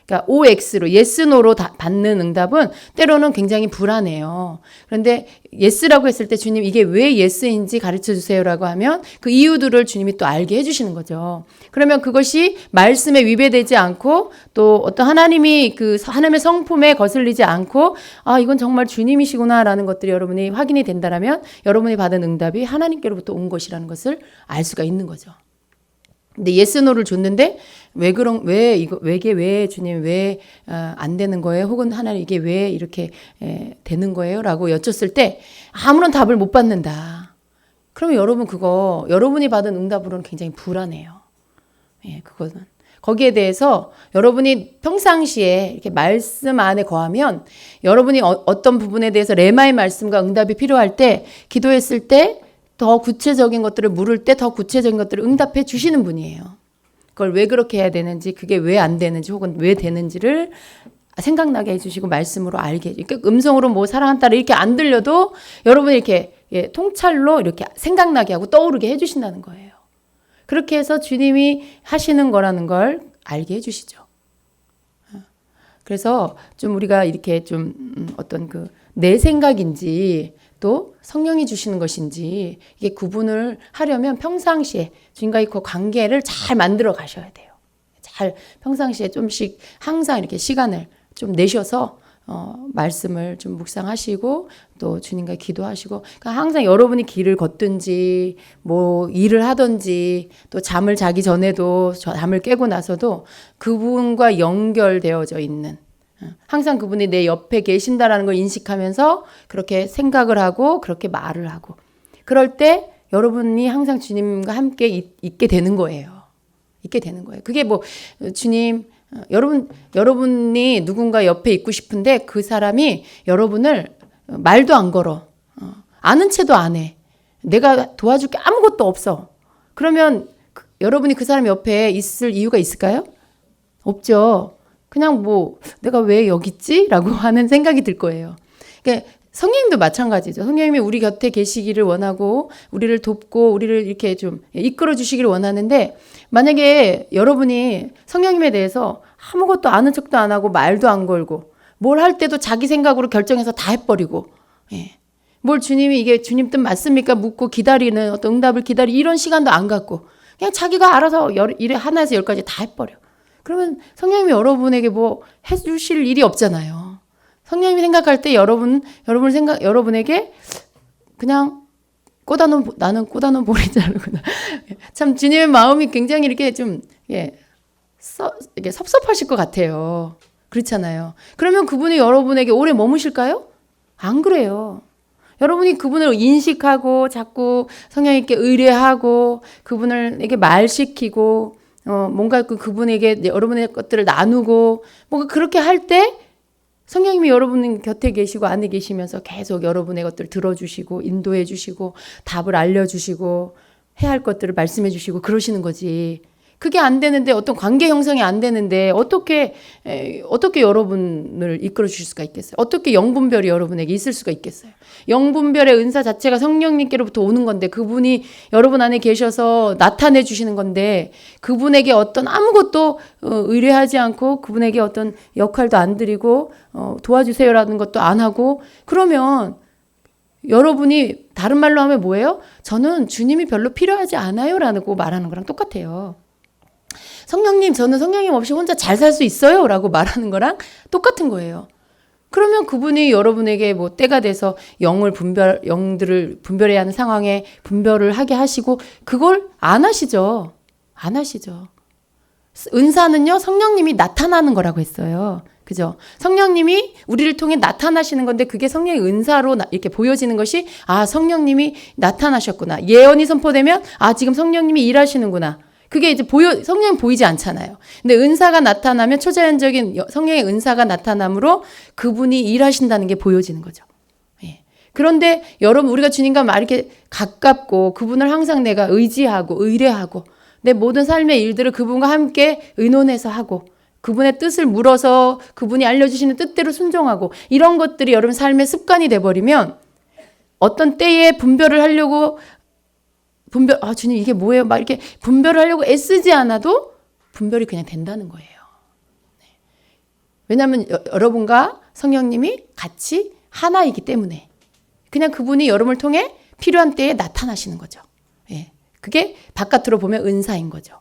Speaker 1: 그러니까 OX로 yes, no로 받는 응답은 때로는 굉장히 불안해요. 그런데 yes라고 했을 때 주님 이게 왜 yes인지 가르쳐 주세요라고 하면 그 이유들을 주님이 또 알게 해주시는 거죠. 그러면 그것이 말씀에 위배되지 않고 또 어떤 하나님의 성품에 거슬리지 않고 이건 정말 주님이시구나라는 것들이 여러분이 확인이 된다라면 여러분이 받은 응답이 하나님께로부터 온 것이라는 것을 알 수가 있는 거죠. 근데 yes, no를 줬는데 이게 왜 주님 왜 안 되는 거예요? 혹은 하나님 이게 왜 이렇게 되는 거예요? 라고 여쭸을 때 아무런 답을 못 받는다. 그러면 여러분이 받은 응답으로는 굉장히 불안해요. 그거는. 거기에 대해서 여러분이 평상시에 이렇게 말씀 안에 거하면 여러분이 어떤 부분에 대해서 레마의 말씀과 응답이 필요할 때 기도했을 때 더 구체적인 것들을 물을 때 더 구체적인 것들을 응답해 주시는 분이에요. 그걸 왜 그렇게 해야 되는지 그게 왜 안 되는지 혹은 왜 되는지를 생각나게 해주시고 말씀으로 알게 해주시고 그러니까 음성으로 뭐 사랑하는 딸을 이렇게 안 들려도 여러분이 이렇게 통찰로 이렇게 생각나게 하고 떠오르게 해주신다는 거예요. 그렇게 해서 주님이 하시는 거라는 걸 알게 해주시죠. 그래서 좀 우리가 이렇게 좀 어떤 내 생각인지 또 성령이 주시는 것인지 이게 구분을 하려면 평상시에 주님과의 그 관계를 잘 만들어 가셔야 돼요. 잘 평상시에 좀씩 항상 이렇게 시간을 좀 내셔서 말씀을 좀 묵상하시고 또 주님과 기도하시고 그러니까 항상 여러분이 길을 걷든지 뭐 일을 하든지 또 잠을 자기 전에도 잠을 깨고 나서도 그분과 연결되어져 있는 항상 그분이 내 옆에 계신다라는 걸 인식하면서 그렇게 생각을 하고 그렇게 말을 하고 그럴 때 여러분이 항상 주님과 함께 있게 되는 거예요. 있게 되는 거예요. 그게 뭐 주님 여러분이 누군가 옆에 있고 싶은데 그 사람이 여러분을 말도 안 걸어. 아는 채도 안 해. 내가 도와줄 게 아무것도 없어. 그러면 여러분이 그 사람 옆에 있을 이유가 있을까요? 없죠. 그냥 뭐 내가 왜 여기 있지? 라고 하는 생각이 들 거예요. 그러니까 성령님도 마찬가지죠. 성령님이 우리 곁에 계시기를 원하고 우리를 돕고 우리를 이렇게 좀 이끌어 주시기를 원하는데 만약에 여러분이 성령님에 대해서 아무것도 아는 척도 안 하고 말도 안 걸고 뭘 할 때도 자기 생각으로 결정해서 다 해버리고 뭘 주님이 이게 주님 뜻 맞습니까? 묻고 기다리는 어떤 응답을 이런 시간도 안 갖고 그냥 자기가 알아서 하나에서 열까지 다 해버려. 그러면 성령님이 여러분에게 뭐 해주실 일이 없잖아요. 성령님이 생각할 때 여러분에게 그냥 나는 꽂아놓은 보리자루구나. 참 주님의 마음이 굉장히 이렇게 좀 이렇게 섭섭하실 것 같아요. 그렇잖아요. 그러면 그분이 여러분에게 오래 머무실까요? 안 그래요. 여러분이 그분을 인식하고 자꾸 성령님께 의뢰하고 그분을 이렇게 말시키고 뭔가 그분에게 여러분의 것들을 나누고 뭔가 그렇게 할 때 성령님이 여러분 곁에 계시고 안에 계시면서 계속 여러분의 것들을 들어주시고 인도해 주시고 답을 알려주시고 해야 할 것들을 말씀해 주시고 그러시는 거지. 그게 안 되는데 어떤 관계 형성이 안 되는데 어떻게 여러분을 이끌어 주실 수가 있겠어요? 어떻게 영분별이 여러분에게 있을 수가 있겠어요? 영분별의 은사 자체가 성령님께로부터 오는 건데 그분이 여러분 안에 계셔서 나타내 주시는 건데 그분에게 어떤 아무것도 의뢰하지 않고 그분에게 어떤 역할도 안 드리고 도와주세요라는 것도 안 하고 그러면 여러분이 다른 말로 하면 뭐예요? 저는 주님이 별로 필요하지 않아요 라고 말하는 거랑 똑같아요. 성령님, 저는 성령님 없이 혼자 잘 살 수 있어요 라고 말하는 거랑 똑같은 거예요. 그러면 그분이 여러분에게 뭐 때가 돼서 영들을 분별해야 하는 상황에 분별을 하게 하시고 그걸 안 하시죠. 안 하시죠. 은사는요, 성령님이 나타나는 거라고 했어요. 그죠? 성령님이 우리를 통해 나타나시는 건데 그게 성령의 은사로 이렇게 보여지는 것이 성령님이 나타나셨구나. 예언이 선포되면 지금 성령님이 일하시는구나. 그게 이제 성령이 보이지 않잖아요. 근데 은사가 나타나면 초자연적인 성령의 은사가 나타남으로 그분이 일하신다는 게 보여지는 거죠. 예. 그런데 여러분 우리가 주님과 막 이렇게 가깝고 그분을 항상 내가 의지하고 의뢰하고 내 모든 삶의 일들을 그분과 함께 의논해서 하고 그분의 뜻을 물어서 그분이 알려주시는 뜻대로 순종하고 이런 것들이 여러분 삶의 습관이 돼버리면 어떤 때에 분별을 하려고 주님 이게 뭐예요? 막 이렇게 분별을 하려고 애쓰지 않아도 분별이 그냥 된다는 거예요. 네. 왜냐하면 여러분과 성령님이 같이 하나이기 때문에 그냥 그분이 여러분을 통해 필요한 때에 나타나시는 거죠. 예. 그게 바깥으로 보면 은사인 거죠.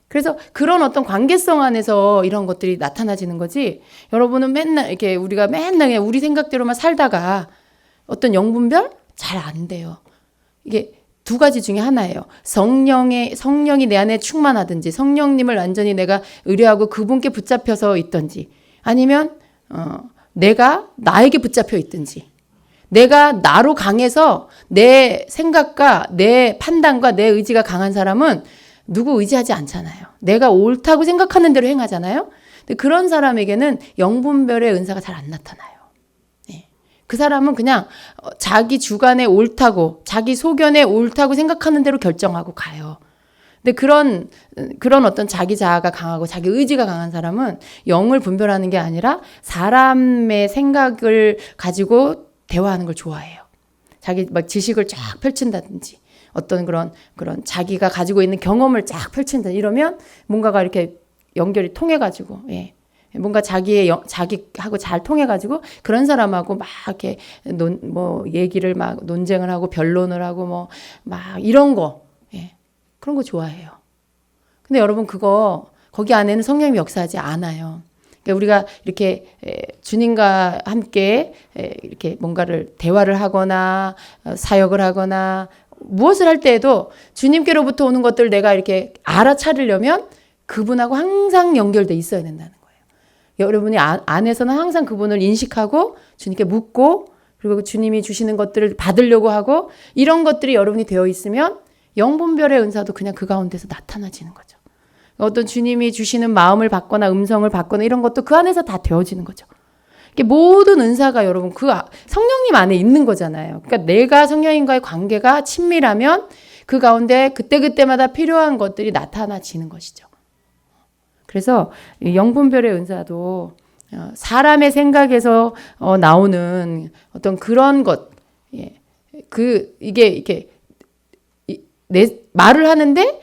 Speaker 1: 그래서 그런 어떤 관계성 안에서 이런 것들이 나타나지는 거지. 여러분은 맨날 이렇게 우리가 맨날 그냥 우리 생각대로만 살다가 어떤 영분별 잘 안 돼요. 이게 두 가지 중에 하나예요. 성령이 내 안에 충만하든지 성령님을 완전히 내가 의뢰하고 그분께 붙잡혀서 있든지 아니면 내가 나에게 붙잡혀 있든지 내가 나로 강해서 내 생각과 내 판단과 내 의지가 강한 사람은 누구 의지하지 않잖아요. 내가 옳다고 생각하는 대로 행하잖아요. 근데 그런 사람에게는 영분별의 은사가 잘 안 나타나요. 그 사람은 그냥 자기 주관에 옳다고 자기 소견에 옳다고 생각하는 대로 결정하고 가요. 근데 그런 어떤 자기 자아가 강하고 자기 의지가 강한 사람은 영을 분별하는 게 아니라 사람의 생각을 가지고 대화하는 걸 좋아해요. 자기 막 지식을 쫙 펼친다든지 어떤 그런 자기가 가지고 있는 경험을 쫙 펼친다 이러면 뭔가가 이렇게 연결이 통해가지고 뭔가 자기하고 잘 통해가지고 그런 사람하고 막 이렇게 얘기를 막 논쟁을 하고 변론을 하고 막 이런 거 그런 거 좋아해요. 근데 여러분 거기 안에는 성령이 역사하지 않아요. 그러니까 우리가 이렇게 주님과 함께 이렇게 뭔가를 대화를 하거나 사역을 하거나 무엇을 할 때에도 주님께로부터 오는 것들을 내가 이렇게 알아차리려면 그분하고 항상 연결돼 있어야 된다는 거예요. 여러분이 안에서는 항상 그분을 인식하고 주님께 묻고 그리고 주님이 주시는 것들을 받으려고 하고 이런 것들이 여러분이 되어 있으면 영분별의 은사도 그냥 그 가운데서 나타나지는 거죠. 어떤 주님이 주시는 마음을 받거나 음성을 받거나 이런 것도 그 안에서 다 되어지는 거죠. 모든 은사가 여러분 그 성령님 안에 있는 거잖아요. 그러니까 내가 성령님과의 관계가 친밀하면 그 가운데 그때그때마다 필요한 것들이 나타나지는 것이죠. 그래서 영분별의 은사도 사람의 생각에서 나오는 어떤 그런 것, 이게 말을 하는데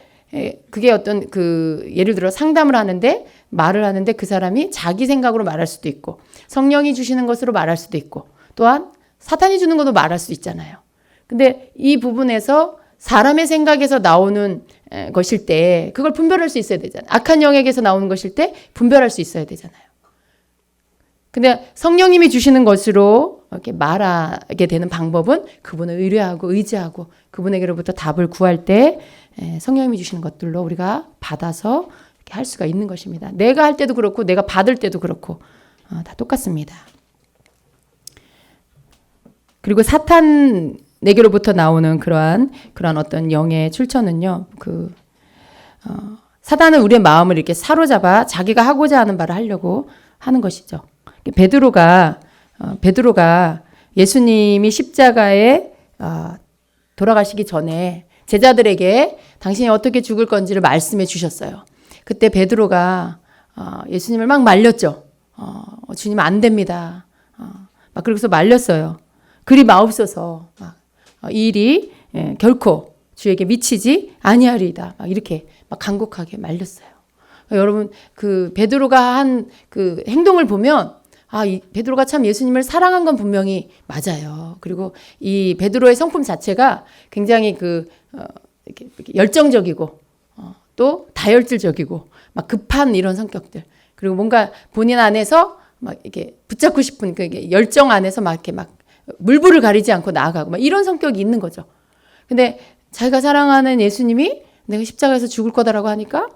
Speaker 1: 그게 어떤 예를 들어 상담을 하는데 말을 하는데 그 사람이 자기 생각으로 말할 수도 있고 성령이 주시는 것으로 말할 수도 있고 또한 사탄이 주는 것도 말할 수 있잖아요. 근데 이 부분에서 사람의 생각에서 나오는 것일 때 그걸 분별할 수 있어야 되잖아요. 악한 영역에서 나오는 것일 때 분별할 수 있어야 되잖아요. 근데 성령님이 주시는 것으로 이렇게 말하게 되는 방법은 그분을 의뢰하고 의지하고 그분에게로부터 답을 구할 때 성령님이 주시는 것들로 우리가 받아서 이렇게 할 수가 있는 것입니다. 내가 할 때도 그렇고 내가 받을 때도 그렇고 다 똑같습니다. 그리고 사탄에게로부터 나오는 그러한 어떤 영의 출처는요. 사단은 우리의 마음을 이렇게 사로잡아 자기가 하고자 하는 바를 하려고 하는 것이죠. 베드로가 예수님이 십자가에 돌아가시기 전에 제자들에게 당신이 어떻게 죽을 건지를 말씀해 주셨어요. 그때 베드로가 예수님을 막 말렸죠. 주님 안 됩니다. 막 그래서 말렸어요. 그리 마옵소서. 이 일이 결코 주에게 미치지 아니하리이다. 막 이렇게 막 간곡하게 말렸어요. 여러분 그 베드로가 한 그 행동을 보면 이 베드로가 참 예수님을 사랑한 건 분명히 맞아요. 그리고 이 베드로의 성품 자체가 굉장히 이렇게 열정적이고 또 다혈질적이고 막 급한 이런 성격들. 그리고 뭔가 본인 안에서 막 이렇게 붙잡고 싶은 그 열정 안에서 막 이렇게 막 물불을 가리지 않고 나아가고 막 이런 성격이 있는 거죠. 근데 자기가 사랑하는 예수님이 내가 십자가에서 죽을 거다라고 하니까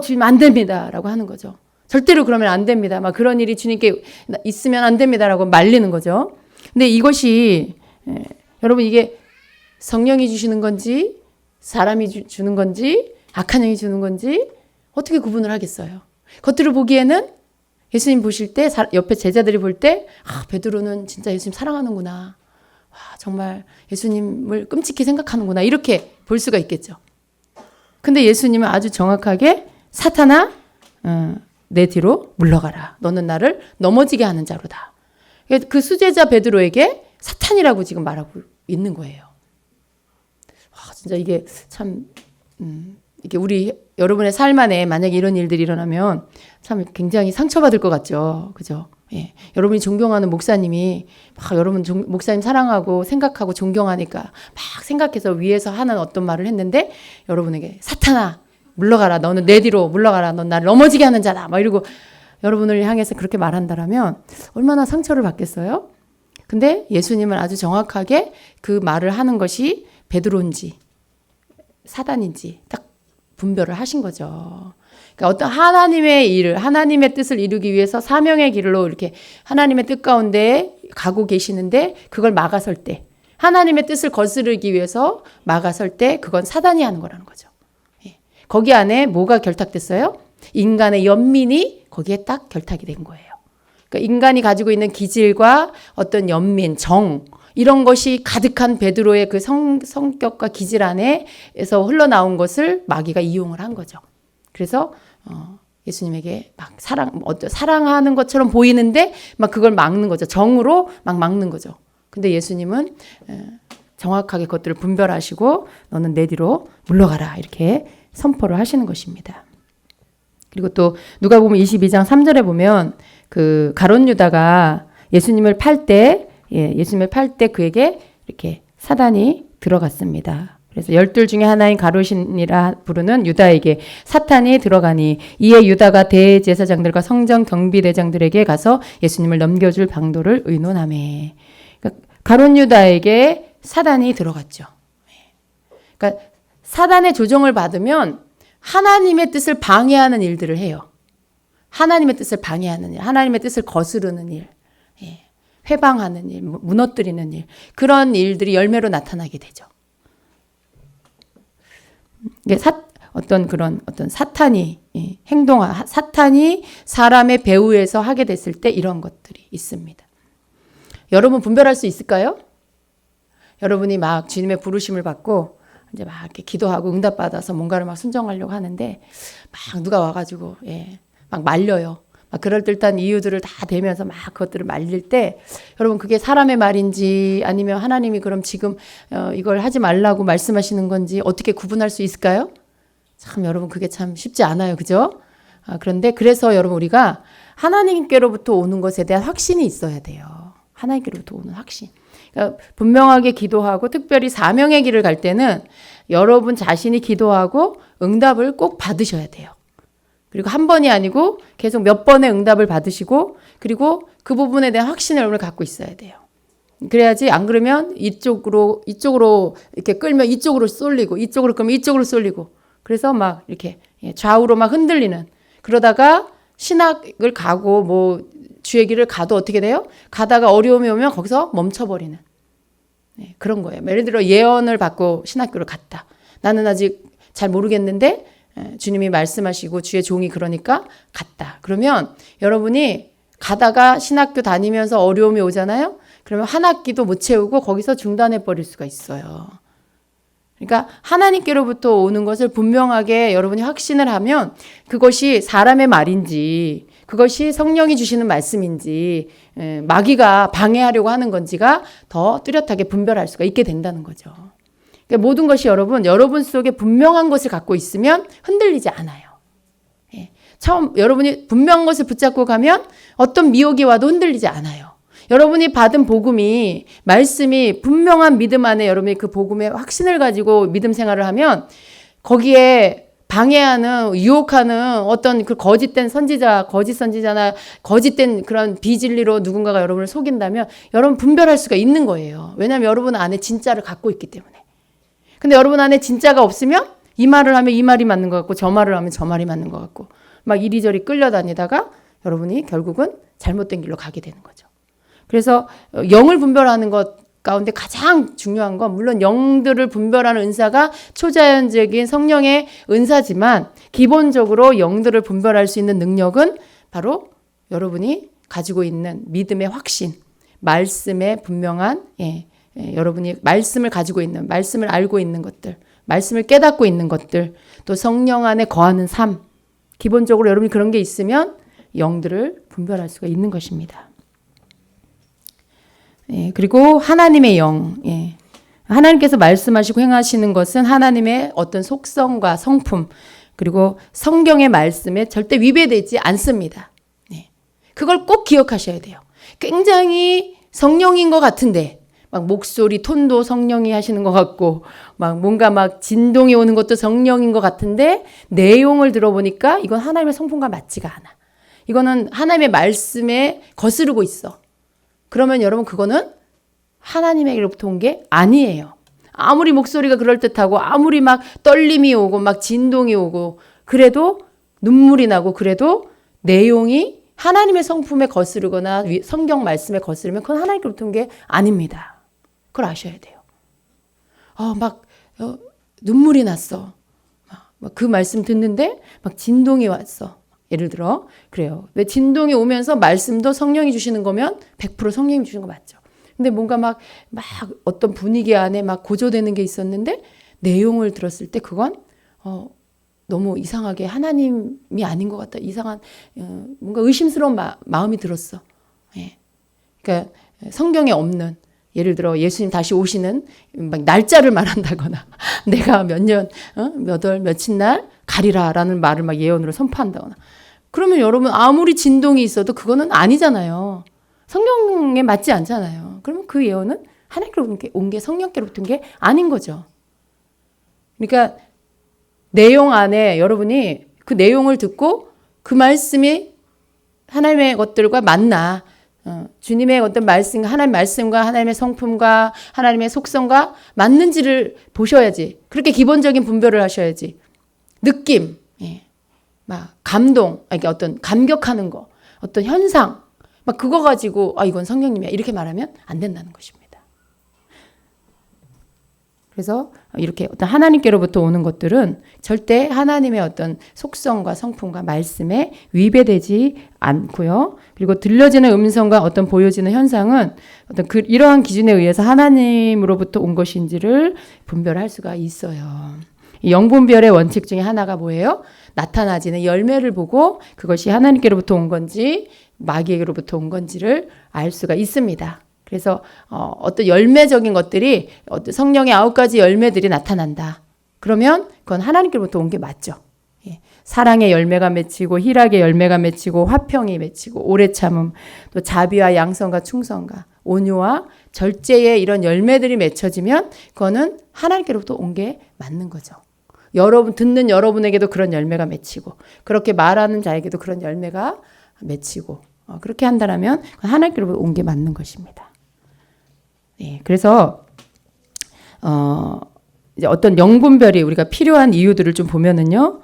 Speaker 1: 주님 안 됩니다라고 하는 거죠. 절대로 그러면 안 됩니다. 막 그런 일이 주님께 있으면 안 됩니다라고 말리는 거죠. 근데 이것이 여러분 이게 성령이 주시는 건지 사람이 주는 건지 악한 영이 주는 건지 어떻게 구분을 하겠어요. 겉으로 보기에는 예수님 보실 때 옆에 제자들이 볼 때 베드로는 진짜 예수님 사랑하는구나. 정말 예수님을 끔찍히 생각하는구나. 이렇게 볼 수가 있겠죠. 근데 예수님은 아주 정확하게 사탄아 내 뒤로 물러가라. 너는 나를 넘어지게 하는 자로다. 그 수제자 베드로에게 사탄이라고 지금 말하고 있는 거예요. 진짜 이게 참 이게 우리 여러분의 삶 안에 만약에 이런 일들이 일어나면 참 굉장히 상처받을 것 같죠. 그죠? 예. 여러분이 존경하는 목사님이 막 여러분 목사님 사랑하고 생각하고 존경하니까 막 생각해서 위에서 하는 어떤 말을 했는데 여러분에게 사탄아 물러가라. 너는 내 뒤로 물러가라. 넌 나를 넘어지게 하는 자다. 막 이러고 여러분을 향해서 그렇게 말한다라면 얼마나 상처를 받겠어요? 근데 예수님은 아주 정확하게 그 말을 하는 것이 베드로인지 사단인지 딱 분별을 하신 거죠. 그러니까 어떤 하나님의 일을, 하나님의 뜻을 이루기 위해서 사명의 길로 이렇게 하나님의 뜻 가운데 가고 계시는데 그걸 막아설 때, 하나님의 뜻을 거스르기 위해서 막아설 때 그건 사단이 하는 거라는 거죠. 예. 거기 안에 뭐가 결탁됐어요? 인간의 연민이 거기에 딱 결탁이 된 거예요. 그러니까 인간이 가지고 있는 기질과 어떤 연민, 정, 이런 것이 가득한 베드로의 그 성격과 기질 안에서 흘러나온 것을 마귀가 이용을 한 거죠. 그래서 예수님에게 막 사랑하는 것처럼 보이는데 막 그걸 막는 거죠. 정으로 막 막는 거죠. 근데 예수님은 정확하게 그것들을 분별하시고 너는 내 뒤로 물러가라 이렇게 선포를 하시는 것입니다. 그리고 또 누가복음 22장 3절에 보면 그 가룟 유다가 예수님을 팔 때 그에게 이렇게 사단이 들어갔습니다. 그래서 12 중에 하나인 가룟이라 부르는 유다에게 사탄이 들어가니 이에 유다가 대제사장들과 성전 경비대장들에게 가서 예수님을 넘겨줄 방도를 의논하매. 그러니까 가룟 유다에게 사단이 들어갔죠. 그러니까 사단의 조정을 받으면 하나님의 뜻을 방해하는 일들을 해요. 하나님의 뜻을 방해하는 일, 하나님의 뜻을 거스르는 일, 회방하는 일, 무너뜨리는 일, 그런 일들이 열매로 나타나게 되죠. 이게 어떤 사탄이 사탄이 사람의 배후에서 하게 됐을 때 이런 것들이 있습니다. 여러분 분별할 수 있을까요? 여러분이 막 주님의 부르심을 받고 이제 막 이렇게 기도하고 응답받아서 뭔가를 막 순종하려고 하는데 막 누가 와가지고 막 말려요. 막 그럴듯한 이유들을 다 대면서 막 그것들을 말릴 때 여러분 그게 사람의 말인지 아니면 하나님이 그럼 지금 이걸 하지 말라고 말씀하시는 건지 어떻게 구분할 수 있을까요? 참 여러분 그게 참 쉽지 않아요. 그죠? 그런데 그래서 여러분 우리가 하나님께로부터 오는 것에 대한 확신이 있어야 돼요. 하나님께로부터 오는 확신. 그러니까 분명하게 기도하고 특별히 사명의 길을 갈 때는 여러분 자신이 기도하고 응답을 꼭 받으셔야 돼요. 그리고 한 번이 아니고 계속 몇 번의 응답을 받으시고 그리고 그 부분에 대한 확신을 여러분 갖고 있어야 돼요. 그래야지 안 그러면 이쪽으로 이렇게 끌면 이쪽으로 쏠리고 이쪽으로 끌면 이쪽으로 쏠리고 그래서 막 이렇게 좌우로 막 흔들리는 그러다가 신학을 가고 뭐 주의 길을 가도 어떻게 돼요? 가다가 어려움이 오면 거기서 멈춰버리는 그런 거예요. 예를 들어 예언을 받고 신학교를 갔다. 나는 아직 잘 모르겠는데 주님이 말씀하시고 주의 종이 그러니까 갔다. 그러면 여러분이 가다가 신학교 다니면서 어려움이 오잖아요. 그러면 한 학기도 못 채우고 거기서 중단해 버릴 수가 있어요. 그러니까 하나님께로부터 오는 것을 분명하게 여러분이 확신을 하면 그것이 사람의 말인지 그것이 성령이 주시는 말씀인지 마귀가 방해하려고 하는 건지가 더 뚜렷하게 분별할 수가 있게 된다는 거죠. 그러니까 모든 것이 여러분 속에 분명한 것을 갖고 있으면 흔들리지 않아요. 처음 여러분이 분명한 것을 붙잡고 가면 어떤 미혹이 와도 흔들리지 않아요. 여러분이 받은 복음이 말씀이 분명한 믿음 안에 여러분이 그 복음에 확신을 가지고 믿음 생활을 하면 거기에 방해하는 유혹하는 어떤 그 거짓된 선지자, 거짓 선지자나 거짓된 그런 비진리로 누군가가 여러분을 속인다면 여러분 분별할 수가 있는 거예요. 왜냐하면 여러분 안에 진짜를 갖고 있기 때문에. 근데 여러분 안에 진짜가 없으면 이 말을 하면 이 말이 맞는 것 같고 저 말을 하면 저 말이 맞는 것 같고 막 이리저리 끌려다니다가 여러분이 결국은 잘못된 길로 가게 되는 거죠. 그래서 영을 분별하는 것 가운데 가장 중요한 건 물론 영들을 분별하는 은사가 초자연적인 성령의 은사지만 기본적으로 영들을 분별할 수 있는 능력은 바로 여러분이 가지고 있는 믿음의 확신, 말씀의 분명한 여러분이 말씀을 가지고 있는, 말씀을 알고 있는 것들, 말씀을 깨닫고 있는 것들, 또 성령 안에 거하는 삶, 기본적으로 여러분이 그런 게 있으면 영들을 분별할 수가 있는 것입니다. 그리고 하나님의 영, 하나님께서 말씀하시고 행하시는 것은 하나님의 어떤 속성과 성품, 그리고 성경의 말씀에 절대 위배되지 않습니다. 그걸 꼭 기억하셔야 돼요. 굉장히 성령인 것 같은데 막 목소리 톤도 성령이 하시는 것 같고 막 뭔가 막 진동이 오는 것도 성령인 것 같은데 내용을 들어보니까 이건 하나님의 성품과 맞지가 않아. 이거는 하나님의 말씀에 거스르고 있어. 그러면 여러분 그거는 하나님에게로부터 온 게 아니에요. 아무리 목소리가 그럴듯하고 아무리 막 떨림이 오고 막 진동이 오고 그래도 눈물이 나고 그래도 내용이 하나님의 성품에 거스르거나 성경 말씀에 거스르면 그건 하나님께로부터 온 게 아닙니다. 그걸 아셔야 돼요. 눈물이 났어. 막 그 말씀 듣는데 막 진동이 왔어. 예를 들어 그래요. 왜 진동이 오면서 말씀도 성령이 주시는 거면 100% 성령이 주시는 거 맞죠. 근데 뭔가 막 어떤 분위기 안에 막 고조되는 게 있었는데 내용을 들었을 때 그건 너무 이상하게 하나님이 아닌 것 같다. 이상한 뭔가 의심스러운 마음이 들었어. 그러니까 성경에 없는 예를 들어 예수님 다시 오시는 막 날짜를 말한다거나 내가 몇 년, 몇 월, 며칠 날 가리라라는 말을 막 예언으로 선포한다거나 그러면 여러분 아무리 진동이 있어도 그거는 아니잖아요. 성경에 맞지 않잖아요. 그러면 그 예언은 하나님께로부터 온 게 성령께로부터 온 게 아닌 거죠. 그러니까 내용 안에 여러분이 그 내용을 듣고 그 말씀이 하나님의 것들과 맞나 주님의 어떤 말씀, 하나님의 말씀과 하나님의 성품과 하나님의 속성과 맞는지를 보셔야지. 그렇게 기본적인 분별을 하셔야지. 느낌, 막 감동, 이게 어떤 감격하는 거, 어떤 현상, 막 그거 가지고 이건 성령님이야 이렇게 말하면 안 된다는 것입니다. 그래서 이렇게 어떤 하나님께로부터 오는 것들은 절대 하나님의 어떤 속성과 성품과 말씀에 위배되지 않고요. 그리고 들려지는 음성과 어떤 보여지는 현상은 어떤 이러한 기준에 의해서 하나님으로부터 온 것인지를 분별할 수가 있어요. 이 영분별의 원칙 중에 하나가 뭐예요? 나타나지는 열매를 보고 그것이 하나님께로부터 온 건지 마귀에게로부터 온 건지를 알 수가 있습니다. 그래서 어떤 열매적인 것들이 어떤 성령의 9가지 열매들이 나타난다. 그러면 그건 하나님께로부터 온 게 맞죠. 사랑의 열매가 맺히고 희락의 열매가 맺히고 화평이 맺히고 오래 참음 또 자비와 양선과 충성과 온유와 절제의 이런 열매들이 맺혀지면 그거는 하나님께로부터 온 게 맞는 거죠. 여러분 듣는 여러분에게도 그런 열매가 맺히고 그렇게 말하는 자에게도 그런 열매가 맺히고 그렇게 한다라면 하나님께로부터 온 게 맞는 것입니다. 그래서 이제 어떤 영분별이 우리가 필요한 이유들을 좀 보면은요,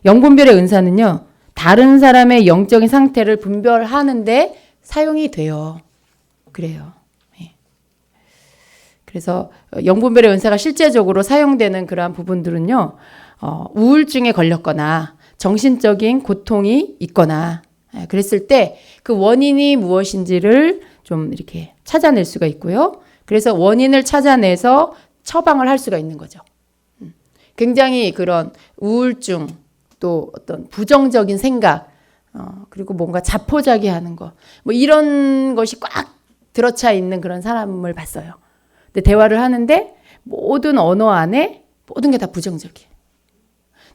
Speaker 1: 영분별의 은사는요 다른 사람의 영적인 상태를 분별하는데 사용이 돼요. 그래요. 그래서 영분별의 은사가 실제적으로 사용되는 그러한 부분들은요, 우울증에 걸렸거나 정신적인 고통이 있거나 그랬을 때 그 원인이 무엇인지를 좀 이렇게 찾아낼 수가 있고요. 그래서 원인을 찾아내서 처방을 할 수가 있는 거죠. 굉장히 그런 우울증, 또 어떤 부정적인 생각, 그리고 뭔가 자포자기하는 거, 뭐 이런 것이 꽉 들어차 있는 그런 사람을 봤어요. 근데 대화를 하는데 모든 언어 안에 모든 게 다 부정적이에요.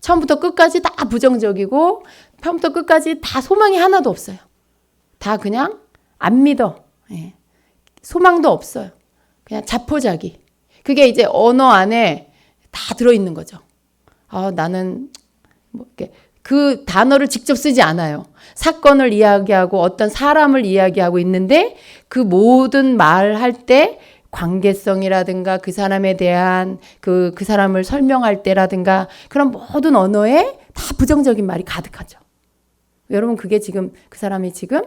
Speaker 1: 처음부터 끝까지 다 부정적이고 처음부터 끝까지 다 소망이 하나도 없어요. 다 그냥 안 믿어. 예. 소망도 없어요. 그냥 자포자기. 그게 이제 언어 안에 다 들어있는 거죠. 나는 뭐 이렇게 그 단어를 직접 쓰지 않아요. 사건을 이야기하고 어떤 사람을 이야기하고 있는데 그 모든 말할 때 관계성이라든가 그 사람에 대한 그 사람을 설명할 때라든가 그런 모든 언어에 다 부정적인 말이 가득하죠. 여러분 그게 지금 그 사람이 지금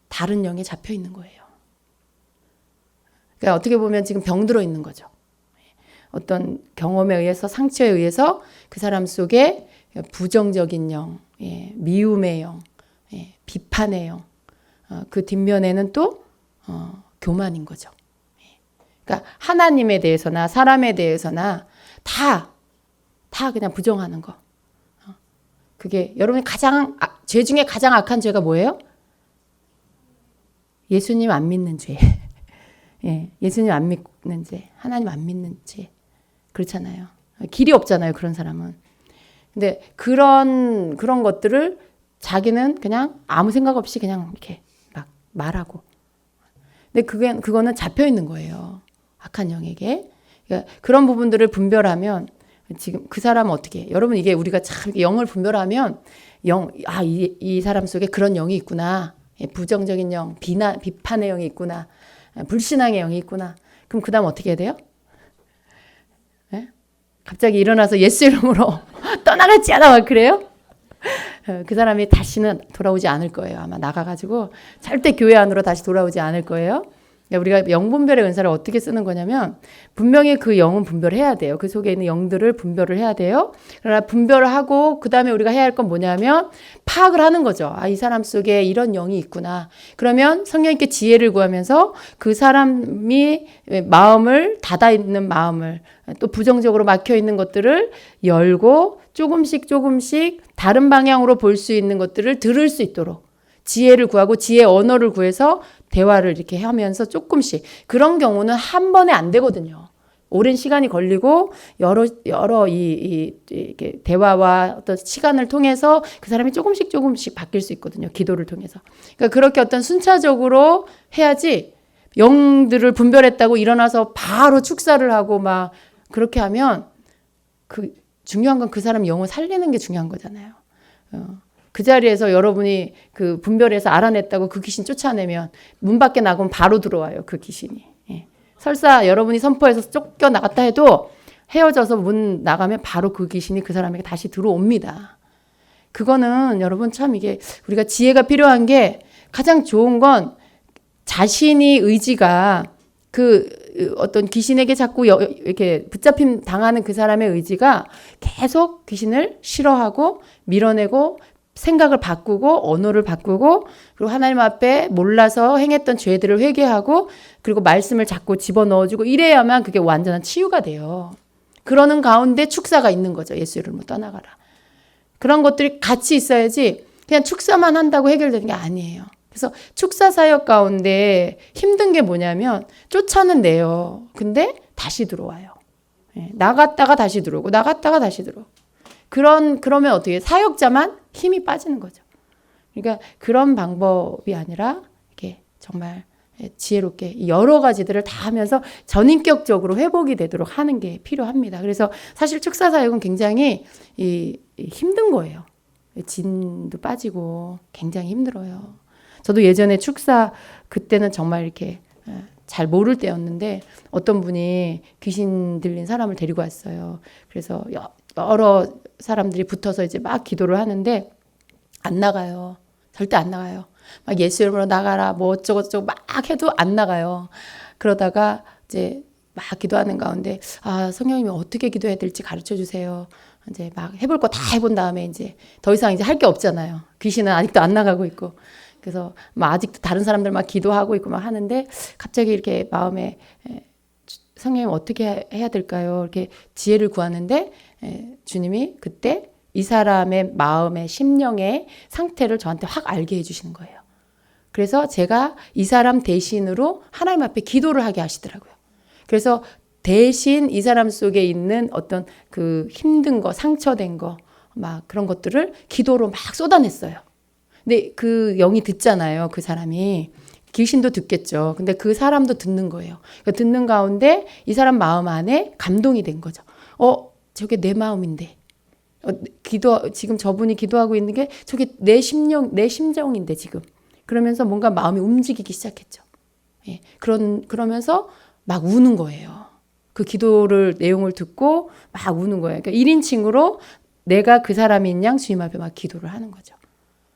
Speaker 1: 다른 영에 잡혀 있는 거예요. 그러니까 어떻게 보면 지금 병들어 있는 거죠. 어떤 경험에 의해서 상처에 의해서 그 사람 속에 부정적인 영, 미움의 영, 비판의 영, 그 뒷면에는 또 교만인 거죠. 그러니까 하나님에 대해서나 사람에 대해서나 다 그냥 부정하는 거. 그게 여러분이 죄 중에 가장 악한 죄가 뭐예요? 예수님 안 믿는 죄. 예수님 안 믿는 죄. 하나님 안 믿는 죄. 그렇잖아요. 길이 없잖아요. 그런 사람은. 근데 그런 것들을 자기는 그냥 아무 생각 없이 그냥 이렇게 막 말하고. 근데 그거는 잡혀 있는 거예요. 악한 영에게. 그러니까 그런 부분들을 분별하면 지금 그 사람은 어떻게 해요? 여러분 이게 우리가 참 영을 분별하면 이 사람 속에 그런 영이 있구나. 부정적인 영, 비판의 영이 있구나. 불신앙의 영이 있구나. 그럼 그 다음 어떻게 해야 돼요? 갑자기 일어나서 예수 이름으로 떠나갔지 않아? 막 그래요? 그 사람이 다시는 돌아오지 않을 거예요. 아마 나가가지고 절대 교회 안으로 다시 돌아오지 않을 거예요. 우리가 영분별의 은사를 어떻게 쓰는 거냐면 분명히 그 영은 분별해야 돼요. 그 속에 있는 영들을 분별을 해야 돼요. 그러나 분별을 하고 그 다음에 우리가 해야 할 건 뭐냐면 파악을 하는 거죠. 이 사람 속에 이런 영이 있구나. 그러면 성령님께 지혜를 구하면서 그 사람이 마음을 닫아 있는 마음을 또 부정적으로 막혀 있는 것들을 열고 조금씩 다른 방향으로 볼 수 있는 것들을 들을 수 있도록 지혜를 구하고 지혜의 언어를 구해서 대화를 이렇게 하면서 조금씩. 그런 경우는 한 번에 안 되거든요. 오랜 시간이 걸리고 여러 이렇게 대화와 어떤 시간을 통해서 그 사람이 조금씩 바뀔 수 있거든요. 기도를 통해서. 그러니까 그렇게 어떤 순차적으로 해야지 영들을 분별했다고 일어나서 바로 축사를 하고 막 그렇게 하면 중요한 건 그 사람 영을 살리는 게 중요한 거잖아요. 그 자리에서 여러분이 그 분별해서 알아냈다고 그 귀신 쫓아내면 문 밖에 나가면 바로 들어와요. 그 귀신이. 설사 여러분이 선포해서 쫓겨나갔다 해도 헤어져서 문 나가면 바로 그 귀신이 그 사람에게 다시 들어옵니다. 그거는 여러분 참 이게 우리가 지혜가 필요한 게 가장 좋은 건 자신이 의지가 그 어떤 귀신에게 자꾸 이렇게 붙잡힘 당하는 그 사람의 의지가 계속 귀신을 싫어하고 밀어내고 생각을 바꾸고 언어를 바꾸고 그리고 하나님 앞에 몰라서 행했던 죄들을 회개하고 그리고 말씀을 자꾸 집어넣어주고 이래야만 그게 완전한 치유가 돼요. 그러는 가운데 축사가 있는 거죠. 예수 이름으로 떠나가라. 그런 것들이 같이 있어야지 그냥 축사만 한다고 해결되는 게 아니에요. 그래서 축사 사역 가운데 힘든 게 뭐냐면 쫓아는 내요. 근데 다시 들어와요. 나갔다가 다시 들어오고 나갔다가 다시 들어오고. 그러면 어떻게 해요? 사역자만 힘이 빠지는 거죠. 그러니까 그런 방법이 아니라 이렇게 정말 지혜롭게 여러 가지들을 다 하면서 전인격적으로 회복이 되도록 하는 게 필요합니다. 그래서 사실 축사 사역은 굉장히 힘든 거예요. 진도 빠지고 굉장히 힘들어요. 저도 예전에 축사 그때는 정말 이렇게 잘 모를 때였는데 어떤 분이 귀신 들린 사람을 데리고 왔어요. 그래서 여러 사람들이 붙어서 이제 막 기도를 하는데 안 나가요. 절대 안 나가요. 막 예수 이름으로 나가라 뭐 어쩌고저쩌고 막 해도 안 나가요. 그러다가 이제 막 기도하는 가운데 성령님이 어떻게 기도해야 될지 가르쳐 주세요. 이제 막 해볼 거 다 해본 다음에 이제 더 이상 이제 할 게 없잖아요. 귀신은 아직도 안 나가고 있고. 그래서 막 아직도 다른 사람들 막 기도하고 있고 막 하는데 갑자기 이렇게 마음에 성령님 어떻게 해야 될까요? 이렇게 지혜를 구하는데 주님이 그때 이 사람의 마음의 심령의 상태를 저한테 확 알게 해주시는 거예요. 그래서 제가 이 사람 대신으로 하나님 앞에 기도를 하게 하시더라고요. 그래서 대신 이 사람 속에 있는 어떤 그 힘든 거, 상처된 거, 막 그런 것들을 기도로 막 쏟아냈어요. 근데 그 영이 듣잖아요. 그 사람이. 귀신도 듣겠죠. 근데 그 사람도 듣는 거예요. 그러니까 듣는 가운데 이 사람 마음 안에 감동이 된 거죠. 저게 내 마음인데. 지금 저분이 기도하고 있는 게 저게 내 심정인데 지금. 그러면서 뭔가 마음이 움직이기 시작했죠. 예. 그러면서 막 우는 거예요. 그 기도를 내용을 듣고 막 우는 거예요. 그러니까 1인칭으로 내가 그 사람인 양 주님 앞에 막 기도를 하는 거죠.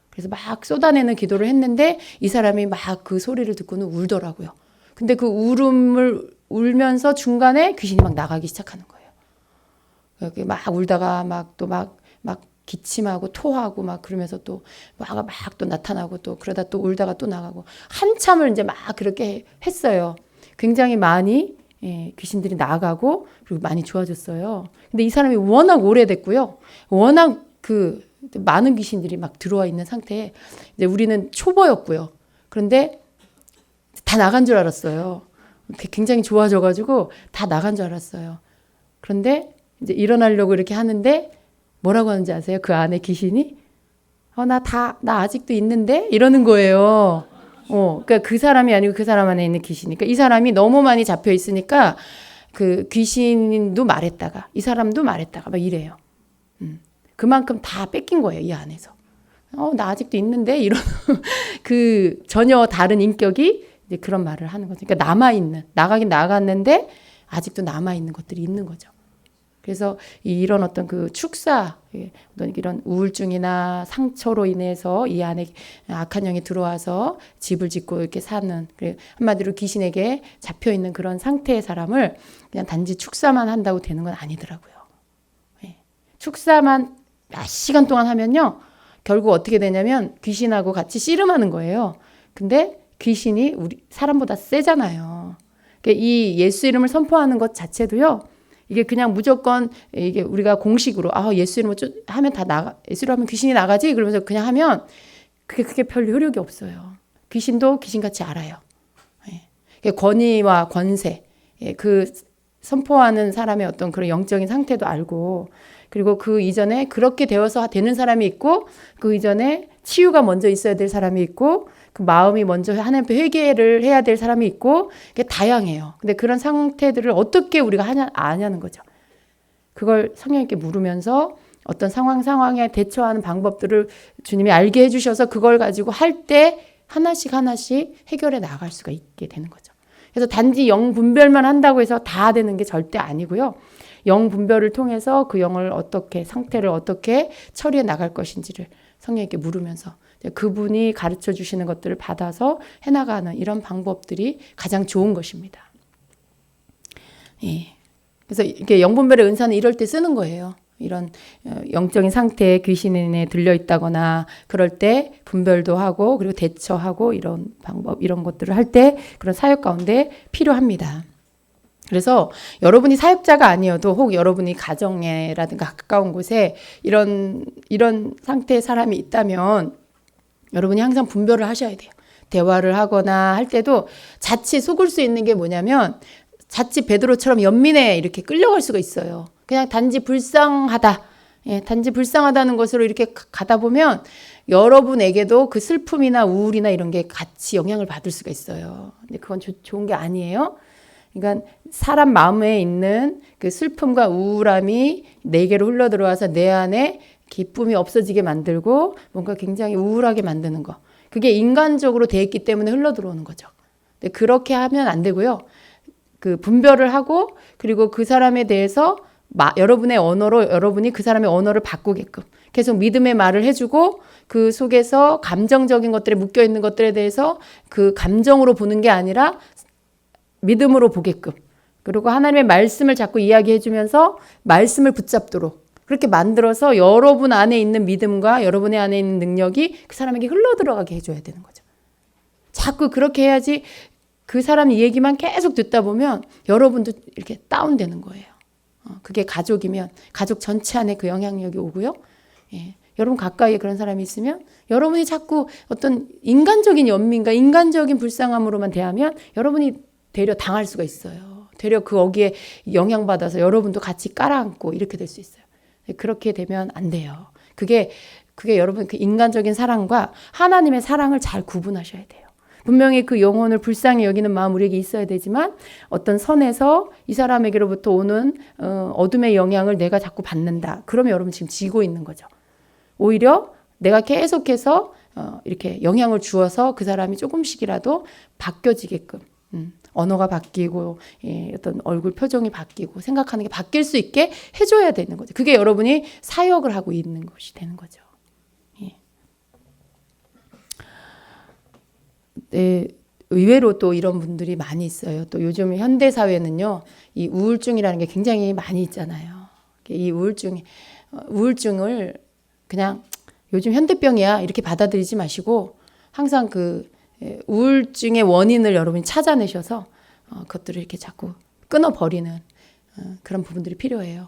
Speaker 1: 그래서 막 쏟아내는 기도를 했는데 이 사람이 막 그 소리를 듣고는 울더라고요. 근데 그 울음을 울면서 중간에 귀신이 막 나가기 시작하는 거예요. 이렇게 막 울다가 막 기침하고 토하고 막 그러면서 또 막 또 나타나고 또 그러다 또 울다가 또 나가고 한참을 이제 막 그렇게 했어요. 굉장히 많이 귀신들이 나가고 그리고 많이 좋아졌어요. 근데 이 사람이 워낙 오래됐고요. 워낙 그 많은 귀신들이 막 들어와 있는 상태에 이제 우리는 초보였고요. 그런데 다 나간 줄 알았어요. 굉장히 좋아져가지고 다 나간 줄 알았어요. 그런데 이제 일어나려고 이렇게 하는데 뭐라고 하는지 아세요? 그 안에 귀신이 나 아직도 있는데 이러는 거예요. 그러니까 그 사람이 아니고 그 사람 안에 있는 귀신이니까 이 사람이 너무 많이 잡혀 있으니까 그 귀신도 말했다가 이 사람도 말했다가 막 이래요. 그만큼 다 뺏긴 거예요, 이 안에서. 나 아직도 있는데 이런 그 전혀 다른 인격이 이제 그런 말을 하는 거죠. 그러니까 나가긴 나갔는데 아직도 남아 있는 것들이 있는 거죠. 그래서 이런 어떤 그 축사, 어떤 이런 우울증이나 상처로 인해서 이 안에 악한 영이 들어와서 집을 짓고 이렇게 사는, 한마디로 귀신에게 잡혀 있는 그런 상태의 사람을 그냥 단지 축사만 한다고 되는 건 아니더라고요. 축사만 몇 시간 동안 하면요, 결국 어떻게 되냐면 귀신하고 같이 씨름하는 거예요. 근데 귀신이 우리 사람보다 세잖아요. 그러니까 이 예수 이름을 선포하는 것 자체도요, 이게 그냥 무조건 이게 우리가 공식으로 예수 이름을 하면 예수 이름 하면 귀신이 나가지 그러면서 그냥 하면 그게 별 효력이 없어요. 귀신도 귀신같이 알아요. 권위와 권세, 그 선포하는 사람의 어떤 그런 영적인 상태도 알고, 그리고 그 이전에 그렇게 되어서 되는 사람이 있고, 그 이전에 치유가 먼저 있어야 될 사람이 있고, 그 마음이 먼저 하나님 앞에 회개를 해야 될 사람이 있고, 그게 다양해요. 근데 그런 상태들을 어떻게 우리가 아냐는 거죠. 그걸 성령님께 물으면서 어떤 상황에 대처하는 방법들을 주님이 알게 해주셔서 그걸 가지고 할 때 하나씩 해결해 나갈 수가 있게 되는 거죠. 그래서 단지 영 분별만 한다고 해서 다 되는 게 절대 아니고요. 영 분별을 통해서 그 영을 상태를 어떻게 처리해 나갈 것인지를 성령님께 물으면서 그분이 가르쳐 주시는 것들을 받아서 해나가는 이런 방법들이 가장 좋은 것입니다. 그래서 이렇게 영분별의 은사는 이럴 때 쓰는 거예요. 이런 영적인 상태에 귀신에 들려 있다거나 그럴 때 분별도 하고 그리고 대처하고 이런 방법, 이런 것들을 할 때 그런 사역 가운데 필요합니다. 그래서 여러분이 사역자가 아니어도 혹 여러분이 가정에라든가 가까운 곳에 이런 상태의 사람이 있다면 여러분이 항상 분별을 하셔야 돼요. 대화를 하거나 할 때도 자칫 속을 수 있는 게 뭐냐면 자칫 베드로처럼 연민에 이렇게 끌려갈 수가 있어요. 그냥 단지 불쌍하다는 것으로 이렇게 가다 보면 여러분에게도 그 슬픔이나 우울이나 이런 게 같이 영향을 받을 수가 있어요. 근데 그건 좋은 게 아니에요. 그러니까 사람 마음에 있는 그 슬픔과 우울함이 내게로 흘러들어와서 내 안에 기쁨이 없어지게 만들고 뭔가 굉장히 우울하게 만드는 거. 그게 인간적으로 돼 있기 때문에 흘러들어오는 거죠. 근데 그렇게 하면 안 되고요. 그 분별을 하고 그리고 그 사람에 대해서 여러분의 언어로 여러분이 그 사람의 언어를 바꾸게끔 계속 믿음의 말을 해주고 그 속에서 감정적인 것들에 묶여있는 것들에 대해서 그 감정으로 보는 게 아니라 믿음으로 보게끔 그리고 하나님의 말씀을 자꾸 이야기해 주면서 말씀을 붙잡도록 그렇게 만들어서 여러분 안에 있는 믿음과 여러분의 안에 있는 능력이 그 사람에게 흘러들어가게 해줘야 되는 거죠. 자꾸 그렇게 해야지 그 사람 얘기만 계속 듣다 보면 여러분도 이렇게 다운되는 거예요. 그게 가족이면 가족 전체 안에 그 영향력이 오고요. 예. 여러분 가까이에 그런 사람이 있으면 여러분이 자꾸 어떤 인간적인 연민과 인간적인 불쌍함으로만 대하면 여러분이 되려 당할 수가 있어요. 되려 거기에 영향받아서 여러분도 같이 깔아앉고 이렇게 될 수 있어요. 그렇게 되면 안 돼요. 그게 여러분 그 인간적인 사랑과 하나님의 사랑을 잘 구분하셔야 돼요. 분명히 그 영혼을 불쌍히 여기는 마음 우리에게 있어야 되지만 어떤 선에서 이 사람에게로부터 오는 어둠의 영향을 내가 자꾸 받는다. 그러면 여러분 지금 지고 있는 거죠. 오히려 내가 계속해서 이렇게 영향을 주어서 그 사람이 조금씩이라도 바뀌어지게끔 언어가 바뀌고 어떤 얼굴 표정이 바뀌고 생각하는 게 바뀔 수 있게 해줘야 되는 거죠. 그게 여러분이 사역을 하고 있는 것이 되는 거죠. 네, 의외로 또 이런 분들이 많이 있어요. 또 요즘 현대 사회는요, 이 우울증이라는 게 굉장히 많이 있잖아요. 이 우울증을 그냥 요즘 현대병이야 이렇게 받아들이지 마시고 항상 그 우울증의 원인을 여러분이 찾아내셔서 그것들을 이렇게 자꾸 끊어버리는 그런 부분들이 필요해요.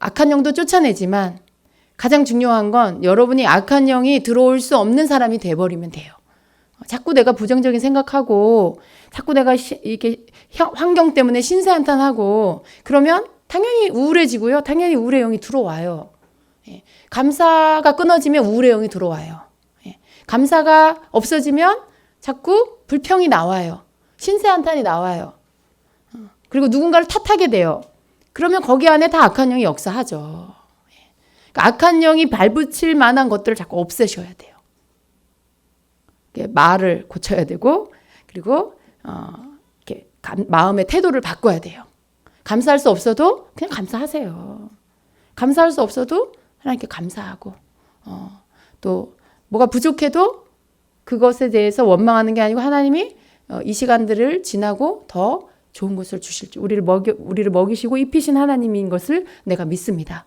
Speaker 1: 악한 영도 쫓아내지만 가장 중요한 건 여러분이 악한 영이 들어올 수 없는 사람이 돼버리면 돼요. 자꾸 내가 부정적인 생각하고 자꾸 내가 이렇게 환경 때문에 신세한탄하고 그러면 당연히 우울해지고요. 당연히 우울의 영이 들어와요. 감사가 끊어지면 우울의 영이 들어와요. 감사가 없어지면 자꾸 불평이 나와요. 신세한탄이 나와요. 그리고 누군가를 탓하게 돼요. 그러면 거기 안에 다 악한 영이 역사하죠. 그러니까 악한 영이 발붙일 만한 것들을 자꾸 없애셔야 돼요. 말을 고쳐야 되고 그리고 이렇게 마음의 태도를 바꿔야 돼요. 감사할 수 없어도 그냥 감사하세요. 감사할 수 없어도 하나님께 감사하고 또 뭐가 부족해도 그것에 대해서 원망하는 게 아니고 하나님이 이 시간들을 지나고 더 좋은 것을 주실 줄 우리를 먹이시고 입히신 하나님인 것을 내가 믿습니다.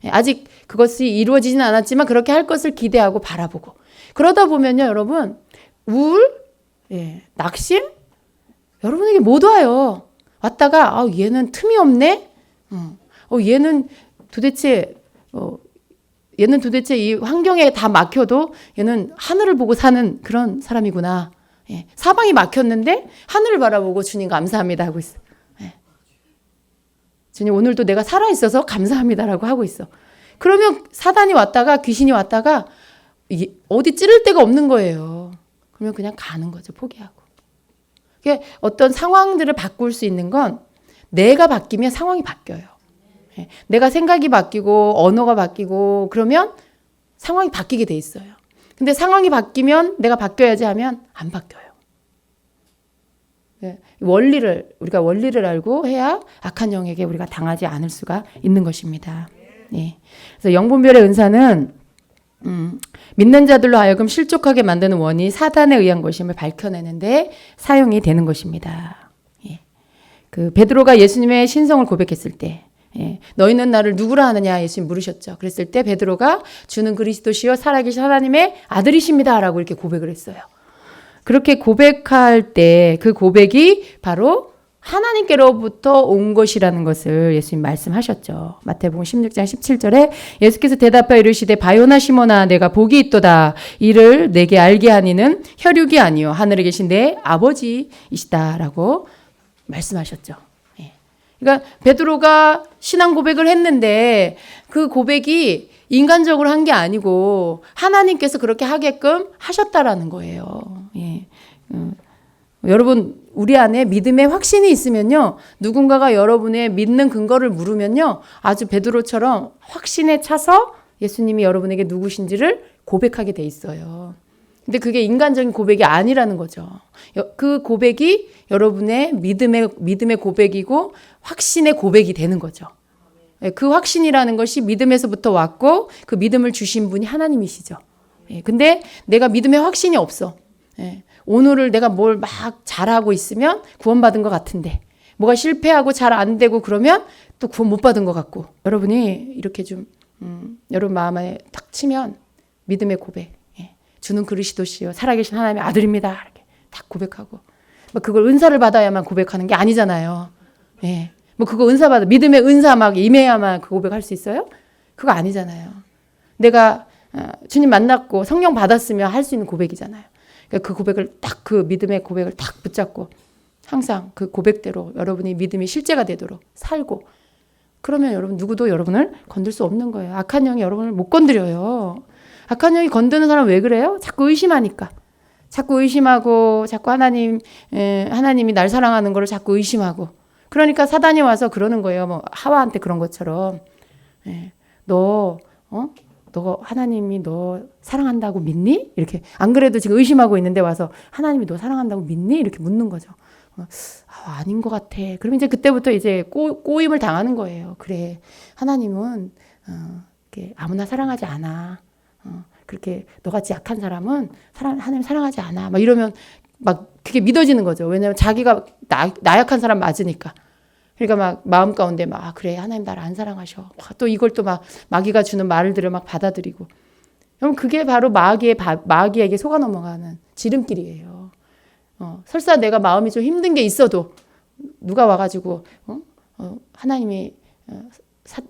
Speaker 1: 아직 그것이 이루어지진 않았지만 그렇게 할 것을 기대하고 바라보고 그러다 보면요 여러분 우울, 낙심 여러분에게 못 와요. 왔다가 얘는 틈이 없네. 얘는 도대체 이 환경에 다 막혀도 얘는 하늘을 보고 사는 그런 사람이구나. 사방이 막혔는데 하늘을 바라보고 주님 감사합니다 하고 있어. 주님 오늘도 내가 살아있어서 감사합니다라고 하고 있어. 그러면 사단이 왔다가 귀신이 왔다가 어디 찌를 데가 없는 거예요. 그러면 그냥 가는 거죠. 포기하고. 어떤 상황들을 바꿀 수 있는 건 내가 바뀌면 상황이 바뀌어요. 내가 생각이 바뀌고 언어가 바뀌고 그러면 상황이 바뀌게 돼 있어요. 근데 상황이 바뀌면 내가 바뀌어야지 하면 안 바뀌어요. 우리가 원리를 알고 해야 악한 영에게 우리가 당하지 않을 수가 있는 것입니다. 그래서 영분별의 은사는 믿는 자들로 하여금 실족하게 만드는 원이 사단에 의한 것임을 밝혀내는데 사용이 되는 것입니다. 그 베드로가 예수님의 신성을 고백했을 때 너희는 나를 누구라 하느냐 예수님 물으셨죠. 그랬을 때 베드로가 주는 그리스도시요 살아계신 하나님의 아들이십니다 라고 이렇게 고백을 했어요. 그렇게 고백할 때 그 고백이 바로 하나님께로부터 온 것이라는 것을 예수님 말씀하셨죠. 마태복음 16장 17절에 예수께서 대답하여 이르시되 바요나 시몬아 내가 복이 있도다. 이를 내게 알게 하니는 혈육이 아니요 하늘에 계신 내 아버지이시다라고 말씀하셨죠. 그러니까 베드로가 신앙 고백을 했는데 그 고백이 인간적으로 한 게 아니고 하나님께서 그렇게 하게끔 하셨다라는 거예요. 여러분 우리 안에 믿음의 확신이 있으면요. 누군가가 여러분의 믿는 근거를 물으면요. 아주 베드로처럼 확신에 차서 예수님이 여러분에게 누구신지를 고백하게 돼 있어요. 근데 그게 인간적인 고백이 아니라는 거죠. 그 고백이 여러분의 믿음의 고백이고 확신의 고백이 되는 거죠. 그 확신이라는 것이 믿음에서부터 왔고 그 믿음을 주신 분이 하나님이시죠. 근데 내가 믿음의 확신이 없어. 오늘을 내가 뭘 막 잘하고 있으면 구원받은 것 같은데 뭐가 실패하고 잘 안 되고 그러면 또 구원 못 받은 것 같고, 여러분이 이렇게 좀 여러분 마음에 딱 치면 믿음의 고백, 주는 그리스도시요 살아계신 하나님의 아들입니다, 이렇게 딱 고백하고, 뭐 그걸 은사를 받아야만 고백하는 게 아니잖아요. 뭐 그거 은사 받아 믿음의 은사 막 임해야만 그 고백할 수 있어요? 그거 아니잖아요. 내가 주님 만났고 성령 받았으면 할 수 있는 고백이잖아요. 그러니까 그 고백을 딱, 그 믿음의 고백을 딱 붙잡고 항상 그 고백대로 여러분이 믿음이 실제가 되도록 살고, 그러면 여러분 누구도 여러분을 건들 수 없는 거예요. 악한 영이 여러분을 못 건드려요. 악한 영이 건드는 사람 왜 그래요? 자꾸 의심하니까. 자꾸 의심하고, 자꾸 하나님이 날 사랑하는 거를 자꾸 의심하고. 그러니까 사단이 와서 그러는 거예요. 뭐 하와한테 그런 것처럼, 너 하나님이 너 사랑한다고 믿니? 이렇게. 안 그래도 지금 의심하고 있는데 와서 하나님이 너 사랑한다고 믿니? 이렇게 묻는 거죠. 아닌 것 같아. 그럼 이제 그때부터 이제 꼬임을 당하는 거예요. 그래, 하나님은 아무나 사랑하지 않아. 그렇게 너같이 약한 사람은 하나님 사랑하지 않아. 막 이러면 막 그게 믿어지는 거죠. 왜냐하면 자기가 나약한 사람 맞으니까. 그러니까 막 마음 가운데 막 그래, 하나님 나를 안 사랑하셔. 또 이걸 또 막 마귀가 주는 말들을 막 받아들이고. 그럼 그게 바로 마귀에게 속아 넘어가는 지름길이에요. 설사 내가 마음이 좀 힘든 게 있어도 누가 와가지고 하나님이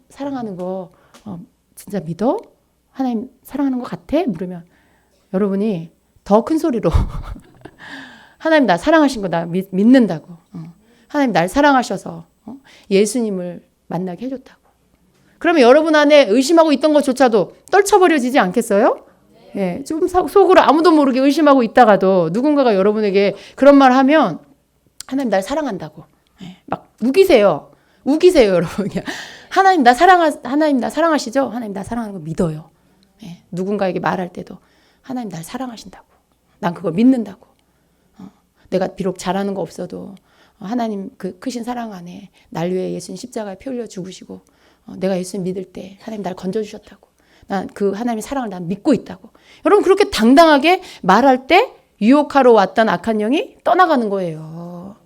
Speaker 1: 사랑하는 거 진짜 믿어? 하나님 사랑하는 것 같아? 물으면 여러분이 더 큰 소리로 하나님 나 사랑하신 거 나 믿는다고. 하나님 날 사랑하셔서 예수님을 만나게 해줬다고. 그러면 여러분 안에 의심하고 있던 것조차도 떨쳐버려지지 않겠어요? 예, 좀 속으로 아무도 모르게 의심하고 있다가도 누군가가 여러분에게 그런 말 하면 하나님 날 사랑한다고. 막 우기세요, 여러분. 하나님 나 사랑하시죠? 하나님 나 사랑하는 거 믿어요. 누군가에게 말할 때도 하나님 날 사랑하신다고. 난 그걸 믿는다고. 내가 비록 잘하는 거 없어도 하나님 그 크신 사랑 안에 날 위해 예수님 십자가에 피 흘려 죽으시고 내가 예수님 믿을 때 하나님 날 건져주셨다고. 난 그 하나님의 사랑을 난 믿고 있다고. 여러분 그렇게 당당하게 말할 때 유혹하러 왔던 악한 영이 떠나가는 거예요.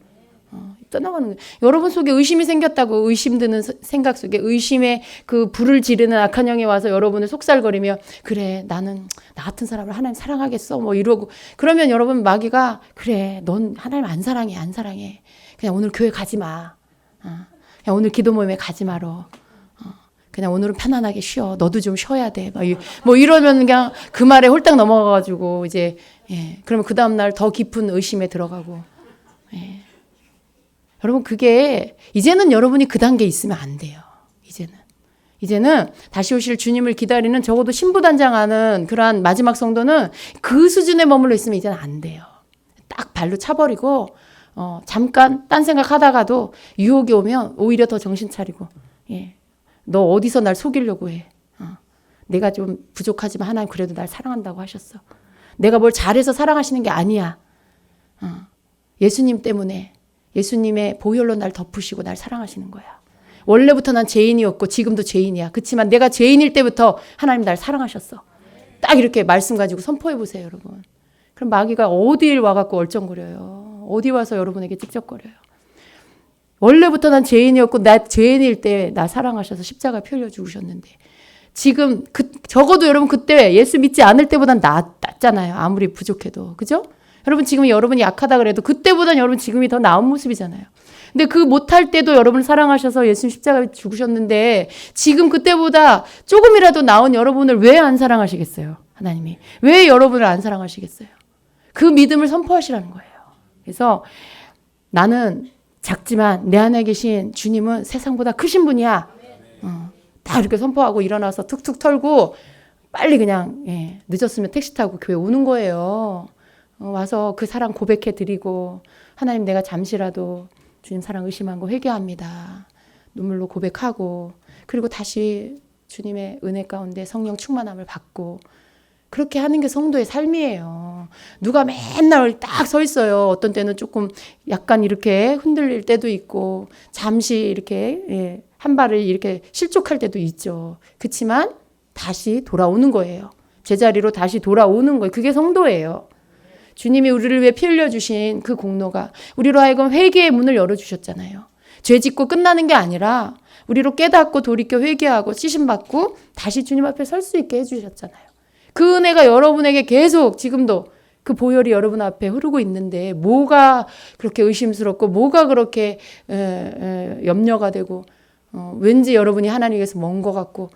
Speaker 1: 떠나가는 거예요. 여러분 속에 의심이 생겼다고, 의심 드는 생각 속에 의심의 그 불을 지르는 악한 영이 와서 여러분을 속살거리며 그래 나는 나 같은 사람을 하나님 사랑하겠어 뭐 이러고, 그러면 여러분 마귀가 그래 넌 하나님 안 사랑해 그냥 오늘 교회 가지 마, 그냥 오늘 기도 모임에 가지 마라, 그냥 오늘은 편안하게 쉬어, 너도 좀 쉬어야 돼 뭐 이러면 그냥 그 말에 홀딱 넘어가가지고 이제 그러면 그 다음날 더 깊은 의심에 들어가고. 여러분 그게 이제는 여러분이 그 단계에 있으면 안 돼요. 이제는 다시 오실 주님을 기다리는, 적어도 신부단장하는 그러한 마지막 성도는 그 수준에 머물러 있으면 이제는 안 돼요. 딱 발로 차버리고 잠깐 딴 생각하다가도 유혹이 오면 오히려 더 정신 차리고, 너 어디서 날 속이려고 해. 내가 좀 부족하지만 하나님 그래도 날 사랑한다고 하셨어. 내가 뭘 잘해서 사랑하시는 게 아니야. 예수님 때문에, 예수님의 보혈로 날 덮으시고 날 사랑하시는 거야. 원래부터 난 죄인이었고 지금도 죄인이야. 그렇지만 내가 죄인일 때부터 하나님 날 사랑하셨어. 딱 이렇게 말씀 가지고 선포해 보세요, 여러분. 그럼 마귀가 어디에 와갖고 얼쩡거려요. 어디 와서 여러분에게 찍적거려요. 원래부터 난 죄인이었고 나 죄인일 때 나 사랑하셔서 십자가 피 흘려 죽으셨는데, 지금 적어도 여러분 그때 예수 믿지 않을 때보단 낫잖아요. 아무리 부족해도. 그죠? 여러분 지금 여러분이 약하다 그래도 그때보단 여러분 지금이 더 나은 모습이잖아요. 근데 그 못할 때도 여러분을 사랑하셔서 예수님 십자가에 죽으셨는데 지금 그때보다 조금이라도 나은 여러분을 왜 안 사랑하시겠어요? 하나님이. 왜 여러분을 안 사랑하시겠어요? 그 믿음을 선포하시라는 거예요. 그래서 나는 작지만 내 안에 계신 주님은 세상보다 크신 분이야. 다 이렇게 선포하고 일어나서 툭툭 털고 빨리 그냥 늦었으면 택시 타고 교회 오는 거예요. 와서 그 사랑 고백해 드리고, 하나님 내가 잠시라도 주님 사랑 의심한 거 회개합니다. 눈물로 고백하고, 그리고 다시 주님의 은혜 가운데 성령 충만함을 받고, 그렇게 하는 게 성도의 삶이에요. 누가 맨날 딱 서 있어요. 어떤 때는 조금 약간 이렇게 흔들릴 때도 있고, 잠시 이렇게 한 발을 이렇게 실족할 때도 있죠. 그렇지만 다시 돌아오는 거예요. 제자리로 다시 돌아오는 거예요. 그게 성도예요. 주님이 우리를 위해 피 흘려주신 그 공로가 우리로 하여금 회개의 문을 열어주셨잖아요. 죄 짓고 끝나는 게 아니라 우리로 깨닫고 돌이켜 회개하고 씻음받고 다시 주님 앞에 설 수 있게 해주셨잖아요. 그 은혜가 여러분에게 계속 지금도 그 보혈이 여러분 앞에 흐르고 있는데 뭐가 그렇게 의심스럽고 뭐가 그렇게 염려가 되고 왠지 여러분이 하나님께서 먼 것 같고,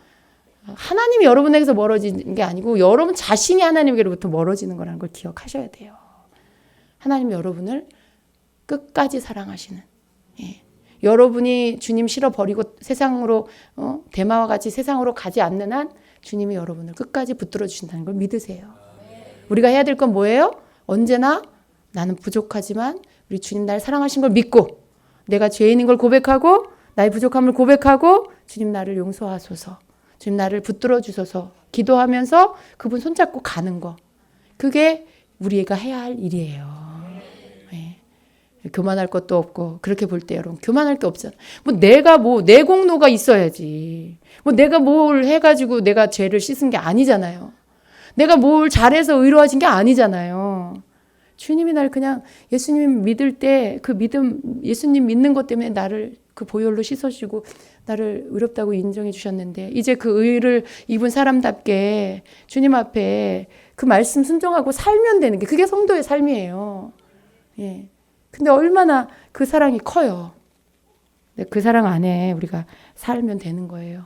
Speaker 1: 하나님이 여러분에게서 멀어지는 게 아니고 여러분 자신이 하나님께로부터 멀어지는 거라는 걸 기억하셔야 돼요. 하나님이 여러분을 끝까지 사랑하시는, 여러분이 주님 싫어버리고 세상으로 대마와 같이 세상으로 가지 않는 한 주님이 여러분을 끝까지 붙들어 주신다는 걸 믿으세요. 우리가 해야 될 건 뭐예요? 언제나 나는 부족하지만 우리 주님 나를 사랑하신 걸 믿고, 내가 죄인인 걸 고백하고 나의 부족함을 고백하고 주님 나를 용서하소서, 주님 나를 붙들어 주소서 기도하면서 그분 손잡고 가는 거, 그게 우리가 해야 할 일이에요. 교만할 것도 없고, 그렇게 볼 때 여러분 교만할 게 없잖아. 내가 내 공로가 있어야지. 내가 뭘 해가지고 내가 죄를 씻은 게 아니잖아요. 내가 뭘 잘해서 의로워진 게 아니잖아요. 주님이 날 그냥 예수님 믿을 때 그 믿음, 예수님 믿는 것 때문에 나를 그 보혈로 씻어주고 나를 의롭다고 인정해 주셨는데, 이제 그 의를 입은 사람답게 주님 앞에 그 말씀 순종하고 살면 되는 게, 그게 성도의 삶이에요. 근데 얼마나 그 사랑이 커요. 그 사랑 안에 우리가 살면 되는 거예요.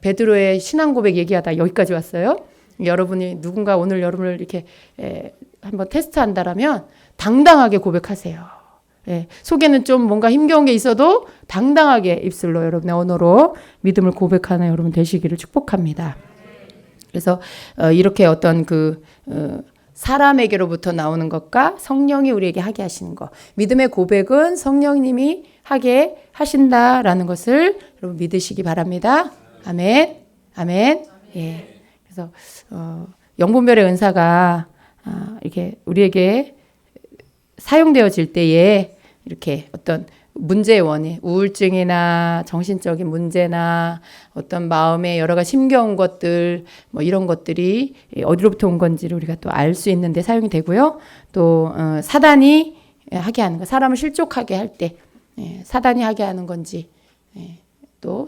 Speaker 1: 베드로의 신앙 고백 얘기하다 여기까지 왔어요. 여러분이 누군가 오늘 여러분을 이렇게 한번 테스트한다라면 당당하게 고백하세요. 속에는 좀 뭔가 힘겨운 게 있어도 당당하게 입술로 여러분의 언어로 믿음을 믿음을 여러분 되시기를 축복합니다. 그래서 이렇게 어떤 사람에게로부터 나오는 것과 성령이 우리에게 하게 하시는 것, 믿음의 고백은 성령님이 하게 하신다라는 것을 여러분 믿으시기 바랍니다. 아멘, 아멘. 그래서 영분별의 은사가 이렇게 우리에게 사용되어질 때에 이렇게 어떤 문제의 원인, 우울증이나 정신적인 문제나 어떤 마음에 여러 가지 힘겨운 것들, 이런 것들이 어디로부터 온 건지를 우리가 또 알 수 있는데 사용이 되고요. 또 사단이 하게 하는 거, 사람을 실족하게 할 때 사단이 하게 하는 건지, 또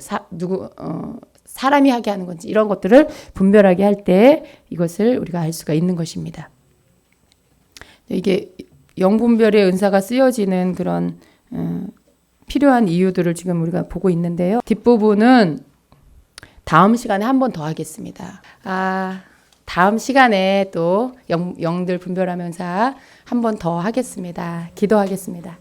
Speaker 1: 사람이 하게 하는 건지, 이런 것들을 분별하게 할 때 이것을 우리가 알 수가 있는 것입니다. 이게 영분별의 은사가 쓰여지는 그런 필요한 이유들을 지금 우리가 보고 있는데요. 뒷부분은 다음 시간에 한 번 더 하겠습니다. 다음 시간에 또 영들 분별하면서 한 번 더 하겠습니다. 기도하겠습니다.